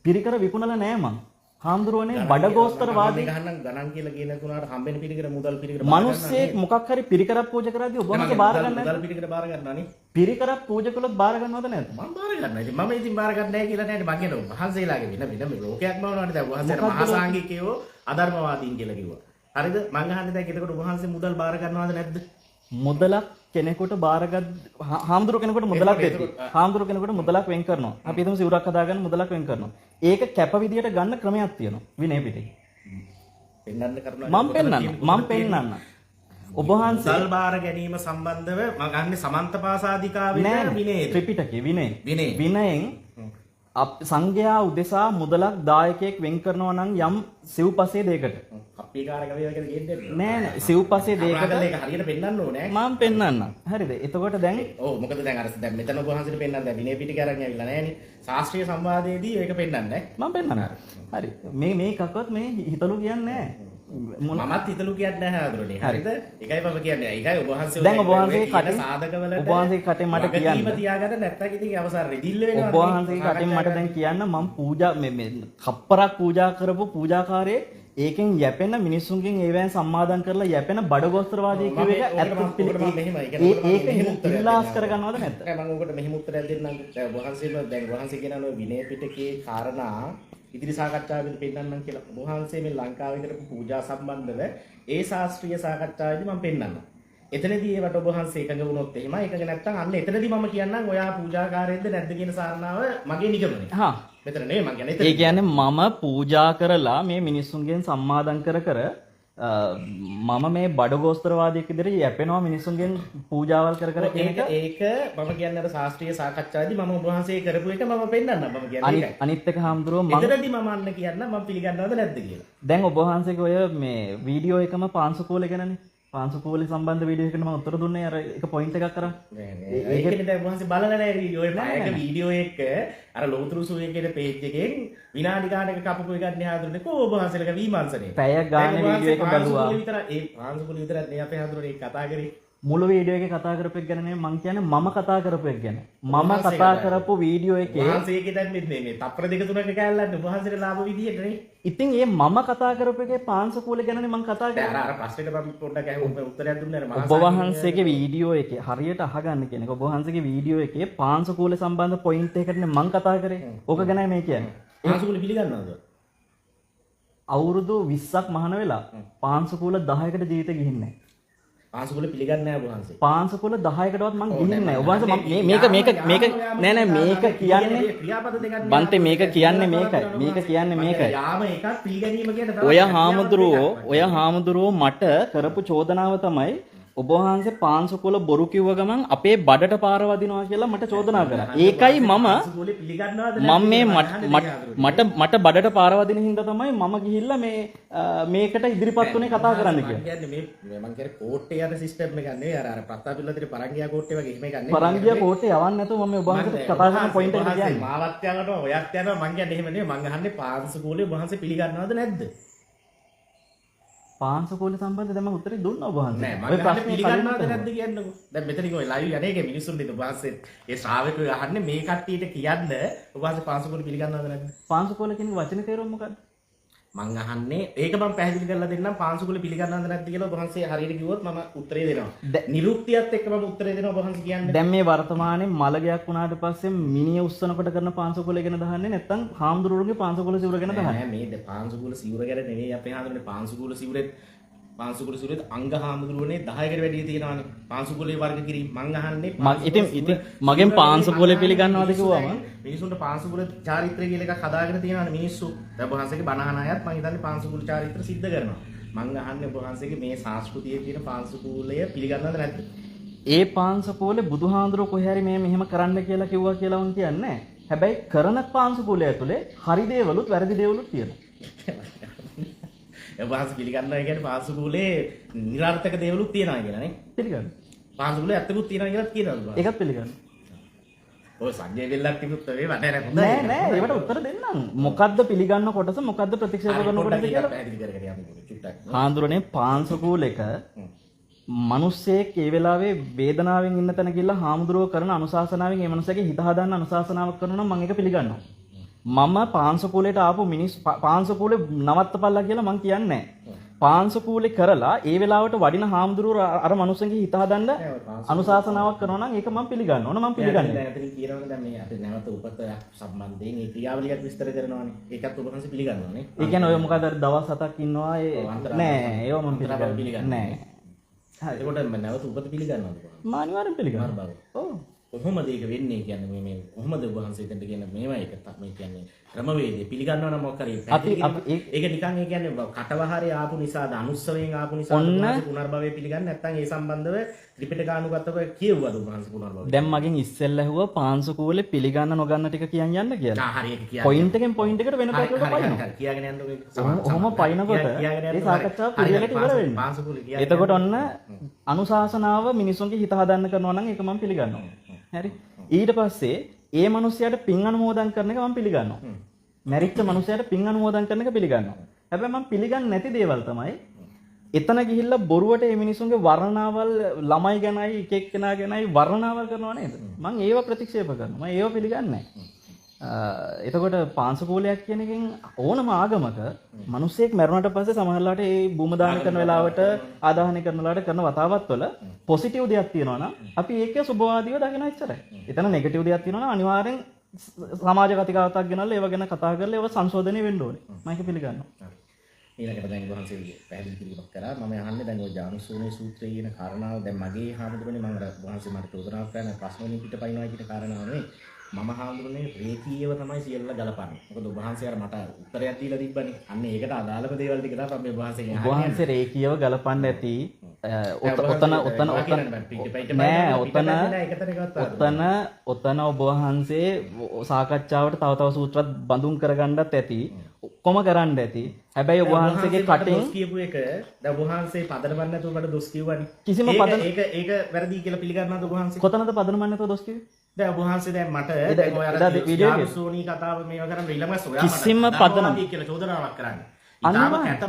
පිරිකර විකුණලා නැහැ මං. හාමුදුරුවනේ බඩගෝස්තරවාදී ගණන් කියලා කියන තුනට හම්බෙන පිළිකර මුදල් පිළිකර මිනිස්සෙක් මොකක් හරි පිරිකරක් පූජා කරද්දී ඔබ වහන්සේ බාර ගන්න මුදල් පිළිකර බාර ගන්නවනේ. පිරිකරක් පූජා කළොත් බාර ගන්නවද නැද්ද? මම බාර ගන්නවා. ඉතින් මම ඉතින් බාර ගන්න නැහැ කියලා නෑනේ මම කියනවා. වහන්සේලාගේ වෙන ලෝකයක්ම වුණානේ. දැන් වහන්සේලා මහා සංඝිකයෝ අධර්මවාදීන් කියලා කිව්වා. හරිද? මම අහන්නේ දැන් එතකොට වහන්සේ මුදල් බාර ගන්නවද නැද්ද? මුදලක් කෙනෙකුට බාරගත් හාමුදුරුව කෙනෙකුට මුදලක් දෙද්දී හාමුදුරුව කෙනෙකුට මුදලක් වෙන් කරනවා. අපි හිතමු සිවුරක් හදාගන්න මුදලක් වෙන් කරනවා. ඒක කැප විදියට ගන්න ක්‍රමයක් තියෙනවා විනය පිටේ. පෙන්වන්න කරනවා. මම පෙන්නන්න. ඔබ වහන්සේ මුදල් බාර ගැනීම සම්බන්ධව මම ගන්නේ සමන්තපාසාදිකාවේ විනයද? ත්‍රිපිටකයේ විනයෙන් සංඝයා උදෙසා මුදලක් දායකයෙක් වෙන් කරනවා නම් යම් සිව්පසේ දෙයකට අපේ කාර්යක වේගයකට කියන්නේ නෑ සිව්පසේ දෙයකට ඒක හරියට පෙන්වන්න ඕනේ මම පෙන්වන්නම් හරිද එතකොට දැන් ඔව් මොකද දැන් අර දැන් මෙතන ඔබ වහන්සේට පෙන්වන්න දැන් විනය පිටික අරන් ඇවිල්ලා නෑනේ ශාස්ත්‍රීය සංවාදයේදී ඒක පෙන්වන්නේ මම පෙන්වන්න හරි මේ එකක්වත් මේ හිතලු කියන්නේ නෑ මමත් හිතලු කියන්නේ නැහැ ආදරණේ හරිද ඒකයි මම කියන්නේ ඒකයි ඔබ වහන්සේ දැන් ඔබ වහන්සේ කටින් සාධකවලට ඔබ වහන්සේ කටින් මට කියන්න තියාගන්න නැත්නම් ඉතින් අවසර රෙදිල්ල වෙනවා ඔබ වහන්සේ කටින් මට දැන් කියන්න මම පූජා මේ කප්පරක් පූජා කරපු පූජාකාරයේ ඒකෙන් යැපෙන මිනිස්සුන්ගෙන් ඒවැන් සම්මාදන් කරලා යැපෙන බඩගෝස්තරවාදී කියව එක ඒක ඉල්ලාස් කරගන්නවද නැද්ද? මම ඔකට මෙහෙම උත්තරයක් දෙන්නම්. දැන් වහන්සේම දැන් වහන්සේ කියන විනය පිටකයේ කාරණා ඉදිරි සාකච්ඡාවෙදී පෙන්නන්නම් කියලා. වහන්සේ මේ ලංකාවේ කරපු පූජා සම්බන්ධව ඒ ශාස්ත්‍රීය සාකච්ඡාවේදී මම පෙන්නන්නම්. එතනදී ඒවට ඔබ වහන්සේ එකඟ වුණොත් එහෙමයි. එකඟ නැත්නම් අන්න එතනදී මම කියන්නම් ඔයා පූජාකාරයෙක්ද නැද්ද කියන කාරණාව මගේ නිගමනය. හා මෙතන නෙවෙයි මම කියන්නේ. ඒ කියන්නේ මම පූජා කරලා මේ මිනිස්සුන්ගෙන් සම්මාදන් කර මම මේ බඩගෝස්තරවාදයක් විදිහට යැපෙනවා මිනිස්සුන්ගෙන් පූජාවල් කර කර කියන එක. ඒක මම කියන්නේ අර ශාස්ත්‍රීය සාකච්ඡාවේදී මම ඔබ වහන්සේ කරපු එක මම පෙන්නන්නම්. මම කියන්නේ ඒකයි. අනිත් එක හාමුදුරුවෝ එතනදී මම අන්න කියන්න මම පිළිගන්නවද නැද්ද කියලා. දැන් ඔබ වහන්සේගේ ඔය මේ වීඩියෝ එකම පාංශුකෝලේ ගැනනේ. පාංශුකෝලේ සම්බන්ධ වීඩියෝ එකකට මම උත්තර දුන්නේ අර එක පොයින්ට් එකක් කරා. ඒකනේ දැන් වහන්සේ බලලා නැහැ වීඩියෝ එක. ඒක වීඩියෝ එක අර ලෝතුරු සූයේ කියන පේජ් එකෙන් විනාඩි ගානක කපපු එකක් නේ හඳුනන්නේ කො ඔබ වහන්සේලක විමර්ශනේ. පැය ගානේ වීඩියෝ එක බලුවා. ඒ පාංශුකෝලේ විතරක් නේ අපේ හඳුනන්නේ කතා කරේ. මුළු වීඩියෝ එකේ කතා කරපු එක ගැන නෙමෙයි මං කියන්නේ මම කතා කරපු එක ගැන. මම කතා කරපු වීඩියෝ එකේ වහන්සේගේ දැන් මේ තප්පර දෙක තුනක කෑල්ලන්නේ වහන්සේට ලාභ විදියට නේ. ඉතින් ඒ මම කතා කරපු එකේ පාංශුකෝලේ ගැනනේ මං කතා කරන්නේ. අර ප්‍රශ්නෙට මම පොඩ්ඩක් උත්තරයක් දුන්නා නේ. ඔබ වහන්සේගේ වීඩියෝ එකේ හරියට අහගන්න කියන එක. ඔබ වහන්සේගේ වීඩියෝ එකේ පාංශුකෝලේ සම්බන්ධ පොයින්ට් එකකටනේ මං කතා කරේ. ඕක ගැනයි මේ කියන්නේ. පාංශුකෝලේ පිළිගන්නවද? අවුරුදු 20ක් මහාන වෙලා පාංශුකෝල 10කට ජීවිතේ ගිහින් නැහැ. පාංශුකෝල පිළිගන්නේ නැහැ ඔබ වහන්සේ. පාංශුකෝල 10කටවත් මං ගිහින් නැහැ. ඔබ වහන්සේ මේක නෑ මේක කියන්නේ ක්‍රියාපද දෙකක් බන්තේ මේක කියන්නේ මේකයි. මේක කියන්නේ මේකයි. යාම එකක් පිළිගැනීම කියන ඔය හාමුදුරුවෝ මට කරපු චෝදනාව තමයි ඔබ වහන්සේ පාංශුකෝල බොරු කිව්ව ගමන් අපේ බඩට පාර වදිනවා කියලා මට චෝදනා කරා. ඒකයි මම මේ මට බඩට පාර වදින හින්දා තමයි මම ගිහිල්ලා මේකට ඉදිරිපත් උනේ කතා කරන්න කියලා. කියන්නේ මේ මම කියන්නේ කෝට්ටේ යන සිස්ටම් එකක් නෙවෙයි අර ප්‍රස්තාපිල්ලතේ පරංගියා කෝට්ටේ වගේ එහෙම එකක් නෙවෙයි. පරංගියා කෝට්ටේ යවන්න නැතුව මම ඔබ වහන්සේට කතා කරන පොයින්ට් එක කියන්නේ. මාවත් යනවා ඔයත් යනවා මං කියන්නේ එහෙම නෙවෙයි. මං අහන්නේ පාංශුකෝලේ ඔබ වහන්සේ පිළිගන්නවද නැද්ද? පාංශුකෝලේ සම්බන්ධව දැන් මම උත්තරේ දුන්නා ඔබ වහන්සේ. නෑ මම අහන්නේ පිළිගන්නවද නැද්ද කියන්නකෝ. දැන් මෙතනින් ඔය ලයිව් යන්නේ ඒකේ මිනිස්සුන් දෙන්න ඔබ වහන්සේ ඒ ශ්‍රාවකයෝ අහන්නේ මේ කට්ටියට කියන්න ඔබ වහන්සේ පාංශුකෝලේ පිළිගන්නවද නැද්ද? පාංශුකෝලේ කියන වචනේ තේරුම මොකක්ද? මං අහන්නේ ඒක මම පැහැදිලි කරලා දෙන්නම් පාංශුකෝලේ පිළිගන්නවද නැද්ද කියලා ඔබ වහන්සේ හරියට කිව්වොත් මම උත්තරේ දෙනවා. නිරුක්තියත් එක්ක මම උත්තරේ දෙනවා ඔබ වහන්සේ කියන්නේ. දැන් මේ වර්තමානයේ මලගයක් වුණාට පස්සේ මිනිය උස්සනකොට කරන පාංශුකෝලේ ගැන දහන්නේ නැත්නම් හාමුදුරුවෝගේ පාංශුකෝලේ සිවුර ගැන දහන්නේ. නෑ මේ පාංශුකෝලේ සිවුර ගැන නෙවෙයි අපේ හාමුදුරනේ පාංශුකෝලේ සිවුරෙත් පාංශුකෝලේ සිවුරෙත් අංග හාමුදුරුවනේ 10කට වැඩි තියෙනවානේ. පාංශුකෝලේ වර්ග කිරීම මං අහන්නේ ඉතින් මගෙන් පාංශුකෝලේ පිළිගන්නවද කිව්වම මිනිසුන්ට පාංශුකෝලේ චාරිත්‍රය කියලා එකක් හදාගෙන තියෙනවානේ මිනිස්සු. දැන් ඔබ වහන්සේගේ බණ අහන අයත් මං හිතන්නේ පාංශුකෝලේ චාරිත්‍ර සිද්ධ කරනවා. මං අහන්නේ ඔබ වහන්සේගේ මේ සංස්කෘතියේ තියෙන පාංශුකෝලය පිළිගන්නවද නැද්ද? ඒ පාංශුකෝලේ බුදුහාඳුරෝ කොහේ හරි මෙහෙම කරන්න කියලා කිව්වා කියලා වුන් කියන්නේ නැහැ. හැබැයි කරන පාංශුකෝලය ඇතුලේ හරි දේවලුත් වැරදි දේවලුත් තියෙනවා. ඔබ වහන්සේ පිළිගන්නවා කියන්නේ පාංශුකෝලේ නිරර්ථක දේවලුත් තියෙනවා කියලා නේ? පිළිගන්න. පාංශුකෝලේ ඇත්තකුත් තියෙනවා කියලා කියනවලු. ඒකත් පිළිගන්න. ඔය සංජය බෙල්ලක් තිබුත් වේ වඩේ නෑ ඒවට උත්තර දෙන්නම්. මොකද්ද පිළිගන්න කොටස මොකද්ද ප්‍රතික්ෂේප කරන කොටස කියලා පැහැදිලි කරගෙන යමු චුට්ටක්. හාඳුරනේ පාංශුකෝලේක මිනිස්සෙක් ඒ වෙලාවේ වේදනාවෙන් ඉන්න තැන ගිහලා හාමුදුරුවෝ කරන අනුශාසනාවෙන් ඒ මනුස්සයාගේ හිත හදාන්න අනුශාසනාවක් කරනවා නම් මම ඒක පිළිගන්නවා. මම පාංශුකෝලේට ආපු පාංශුකෝලේ නවත්තපල්ලා කියලා මම කියන්නේ නැහැ. පාංශුකෝලේ කරලා ඒ වෙලාවට වඩින හාමුදුරුවෝ අර මනුස්සන්ගේ හිත හදන්න අනුශාසනාවක් කරනවා නම් ඒක මම පිළිගන්නවා. මම පිළිගන්නේ. දැන් අතනින් කියනවනේ දැන් මේ අපි නැවත උපත සම්බන්ධයෙන් ඒ ක්‍රියාවලියක් විස්තර කරනවානේ. ඒකත් ඔබ වහන්සේ පිළිගන්නවානේ. ඒ කියන්නේ ඔය මොකද අර දවස් 7ක් ඉන්නවා නෑ ඒව මම පිළිගන්නේ නෑ. හරි. ඒකට නැවත උපත පිළිගන්නවද? මම අනිවාර්යෙන් පිළිගන්නවා. ඔව්. කොහොමද ඒක වෙන්නේ කියන්නේ මේ කොහොමද ඔබ වහන්සේ දෙන්න කියන මේවා එක මේ කියන්නේ ක්‍රමවේදය පිළිගන්නවා නම් මොකක් හරි ඒක නිකන් ඒ කියන්නේ කටවහරේ ආපු නිසාද අනුස්සවයෙන් ආපු නිසාද පුනර්භවය පිළිගන්නේ නැත්නම් ඒ සම්බන්ධව ත්‍රිපිටකානුගතව කියවුවද ඔබ වහන්සේ පුනර්භවය දැන් මගෙන් ඉස්සෙල්ලා ඇහුවා පාංශුකෝලේ පිළිගන්න නොගන්න ටික කියන්න යන්න කියලා. හරි ඒක කියන්නේ පොයින්ට් එකෙන් පොයින්ට් එකට වෙන පැත්තකට පයින්නවා. කියාගෙන යන්නකෝ ඒක. ඔහොම පයින්නකොට ඒ සාකච්ඡාව පිළිවෙලට ඉවර වෙන්නේ. පාංශුකෝලේ කියන්නේ එතකොට ඔන්න අනුශාසනාව මිනිසුන්ගේ හිත හදන්න කරනවා නම් ඒක මම පිළිගන්නවා. හරි. ඊට පස්සේ ඒ මිනිහයාට පින් අනුමෝදන් කරන එක මම පිළිගන්නවා. මැරිච්ච මිනිහයාට පින් අනුමෝදන් කරන එක පිළිගන්නවා. හැබැයි මම පිළිගන්නේ නැති දේවල් තමයි එතන ගිහිල්ලා බොරුවට මේ මිනිසුන්ගේ වර්ණාවල් ළමයි ගැනයි එක එක්කෙනා ගැනයි වර්ණාවල් කරනවා නේද? මම ඒව ප්‍රතික්ෂේප කරනවා. මම ඒව පිළිගන්නේ නැහැ. එතකොට පාංශකූලයක් කියන එකෙන් ඕනම ආගමක මිනිස්සෙක් මැරුණට පස්සේ සමහරලාට ඒ භූමදාන කරන වෙලාවට ආදාහනය කරන වෙලාවට කරන වතාවත් වල පොසිටිව් දෙයක් තියෙනවා නම් අපි ඒකේ සුබවාදීව දකින්න ඉච්චරයි. එතන නෙගටිව් දෙයක් තියෙනවා නම් අනිවාර්යෙන් සමාජ කතිකාවතක් ගෙනල්ලා ඒව ගැන කතා කරලා ඒව සංශෝධනය වෙන්න ඕනේ. මම ඒක පිළිගන්නවා. ඊළඟට දැන් වහන්සේ පැහැදිලි කිරීමක් කරා. මම අහන්නේ දැන් ඔය ජානුසෝනේ සූත්‍රයේ කියන කාරණාව දැන් මගේ හාමුදුරනේ මම වහන්සේ මට චෝදනා කරන ප්‍රශ්න වලින් පිටපයින්නවා කියන කාරණාව නෙවෙයි. මම හාමුදුරනේ රේකීයව තමයි සියල්ල ගලපන්නේ. මොකද ඔබ වහන්සේ අර මට උත්තරයක් දීලා තිබ්බනේ. අන්න ඒකට අදාළම දේවල් ටික තමයි ඔබ වහන්සේගෙන් අහන්නේ. ඔබ වහන්සේ රේකීයව ගලපන්න ඇති. ඔතන ඔබ වහන්සේ සාකච්ඡාවට තව තව සූත්‍රات බඳුන් කරගන්නත් ඇති. ඔක්කොම කරන්න ඇති. හැබැයි ඔබ වහන්සේගේ කටින් දොස් කියපු එක දැන් ඔබ වහන්සේ පදනමක් නැතුව මට දොස් කිව්වනේ. කිසිම ඒක වැරදි කියලා පිළිගන්නවද ඔබ වහන්සේ? කොතනද පදනමක් නැතුව දොස් කිව්වේ? දැන් ඔබ වහන්සේ දැන් මට දැන් ඔය අර යාසෝනී කතාව මේව කරන් ඊළඟට ඔයා මට කිසිම පදනමක් කියලා චෝදනාවක් කරන්නේ. ඉතාලම කැත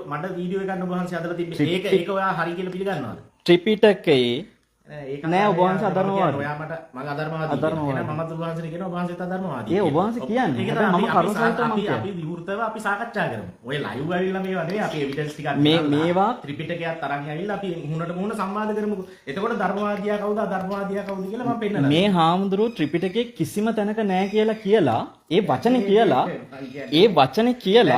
මට වීඩියෝ එකක් ඔබ වහන්සේ අදලා තිබ්බේ. ඒක ඔයා හරි කියලා පිළිගන්නවද? ත්‍රිපිටකයේ නෑ ඔබ වහන්සේ අධර්මවාදී. ඔයා මට මම අධර්මවාදී. එහෙනම් මමත් ඔබ වහන්සේට කියනවා ඔබ වහන්සේත් අධර්මවාදී. ඒ ඔබ වහන්සේ කියන්නේ. මම කරුණාසහිතව මම කියන්නේ. අපි විවෘතව අපි සාකච්ඡා කරමු. ඔය ලයිව් ඇවිල්ලා මේවා නෙවෙයි අපි එවිඩන්ස් ටිකක් මේවා ත්‍රිපිටකයක් තරම් ඇවිල්ලා අපි මුහුණට මුහුණ සංවාද කරමුකෝ. එතකොට ධර්මවාදියා කවුද අධර්මවාදියා කවුද කියලා මම පෙන්නනවා. මේ හාමුදුරුවෝ ත්‍රිපිටකයේ කිසිම තැනක නෑ කියලා ඒ වචනේ කියලා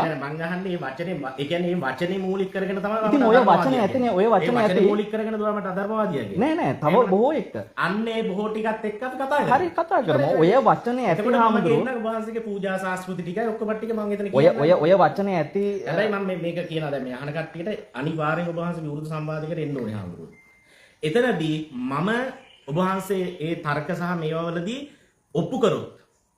මම අහන්නේ මේ වචනේ ඒ කියන්නේ මේ වචනේ මූලික කරගෙන තමයි ඉතින් ඔය වචනේ ඇතිනේ ඔය වචනේ ඇති මූලික කරගෙන දුවා මට අධර්මවාදියා කියන්නේ. නෑ තව බොහෝ එක්ක. අන්නේ බොහෝ ටිකත් එක්ක අපි කතා කරමු. හරි කතා කරමු. ඔය වචනේ ඇති හාමුදුරුවෝ ඔබ වහන්සේගේ පූජා සංස්කෘති ටිකයි ඔක්කොම ටික මම එතන කියනවා. ඔය වචනේ ඇති හැබැයි මම මේක කියනවා දැන් මේ අහන කට්ටියට අනිවාර්යෙන් ඔබ වහන්සේ විවෘත සම්වාදයකට එන්න ඕනේ හාමුදුරුවෝ. එතනදී මම ඔබ වහන්සේ ඒ තර්ක සහ මේවාවලදී ඔප්පු කරොත්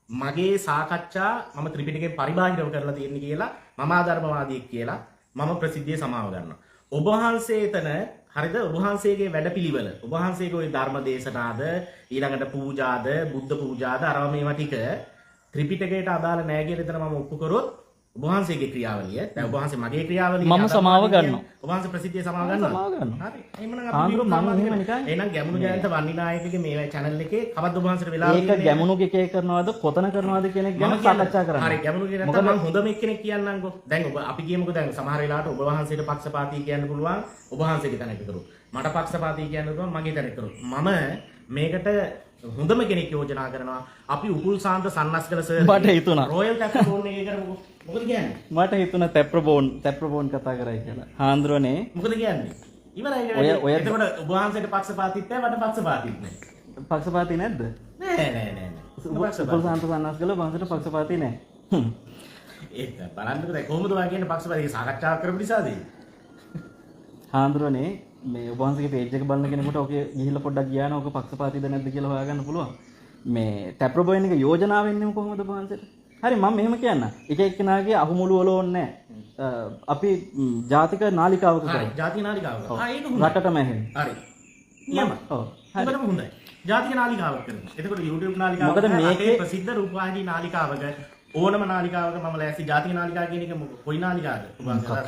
මගේ සාකච්ඡා මම ත්‍රිපිටකයෙන් පරිබාහිරව කරලා තියෙන්නේ කියලා මම ආධර්මවාදියෙක් කියලා මම ප්‍රසිද්ධිය සමාව ගන්නවා. ඔබ වහන්සේ එතන හරිද ඔබ වහන්සේගේ වැඩපිළිවෙල ඔබ වහන්සේගේ ওই ධර්ම දේශනාද ඊළඟට පූජාද බුද්ධ පූජාද අරව මේවා ටික ත්‍රිපිටකයට අදාළ නැහැ කියලා එතන මම ඔප්පු කරොත් ඔබ වහන්සේගේ ක්‍රියාවලිය දැන් ඔබ වහන්සේ මගේ ක්‍රියාවලිය මම සමාව ගන්නවා. ඔබ වහන්සේ ප්‍රසිද්ධිය සමාව ගන්නවා. හරි. එහෙනම් අපි එහෙනම් ගැමුණු ජයන්ත වන්නිනායකගේ මේ channel එකේ කවද්ද ඔබ වහන්සේට වෙලා ඒක ගැමුණු එකේ කරනවද කොතන කරනවද කියන එක ගැන සාකච්ඡා කරන්න. හරි ගැමුණු කියන නැත්නම් මම හොඳම එක්කෙනෙක් කියන්නම්කෝ. දැන් ඔබ අපි කියමුකෝ දැන් සමහර වෙලාවට ඔබ වහන්සේට පක්ෂපාතී කියන්න පුළුවන් ඔබ වහන්සේගේ තැනක කරුවොත්. මට පක්ෂපාතී කියන්න පුළුවන් මගේ තැනක කරුවොත්. මම මේකට හොඳම කෙනෙක් යෝජනා කරනවා අපි උපුල් සාන්ත සන්නස්ගල සර් මට හිතුණා රොයල් ටැප්‍රබෝන් එකේ කරමුකෝ. මොකද කියන්නේ? මට හිතුණා තැප්‍රබෝන් කතා කරයි කියලා. හාන්දරනේ මොකද කියන්නේ? ඉවරයි. එතකොට ඔබ වහන්සේට පක්ෂපාතීත් නැහැ මට පක්ෂපාතීත් නැහැ. පක්ෂපාතී නැද්ද? නෑ. උපුල් සාන්ත සන්නස්ගල වහන්සේට පක්ෂපාතී නැහැ. ඒක බලන්නකෝ දැන් කොහොමද ඔයා කියන්නේ පක්ෂපාතී සාකච්ඡාවක් කරපු නිසාද? හාන්දරනේ මේ ඔබ වහන්සේගේ පේජ් එක බලන කෙනෙකුට ඔකේ ගිහිල්ලා පොඩ්ඩක් ගියා නම් ඔක පක්ෂපාතීද නැද්ද කියලා හොයාගන්න පුළුවන්. මේ ටැප්‍රබෝන් එක යෝජනා වෙන්නේ කොහොමද ඔබ වහන්සේට? හරි මම මෙහෙම කියන්න. එක එක්කෙනාගේ අහුමුළු වල ඕනේ නැහැ. අපි ජාතික නාලිකාවක කරමු. හරි ජාතික නාලිකාවක. ඒක හොඳයි. රටටම ඇහෙන්න. හරි. නියම. ඔව්. හරිම හොඳයි. ජාතික නාලිකාවක් කරමු. එතකොට YouTube නාලිකාවක මොකද මේකේ ප්‍රසිද්ධ රූපවාහිනී නාලිකාවක ඕනම නාලිකාවක මම ලෑස්ති ජාතික නාලිකාව කියන එක කොයි නාලිකාවද?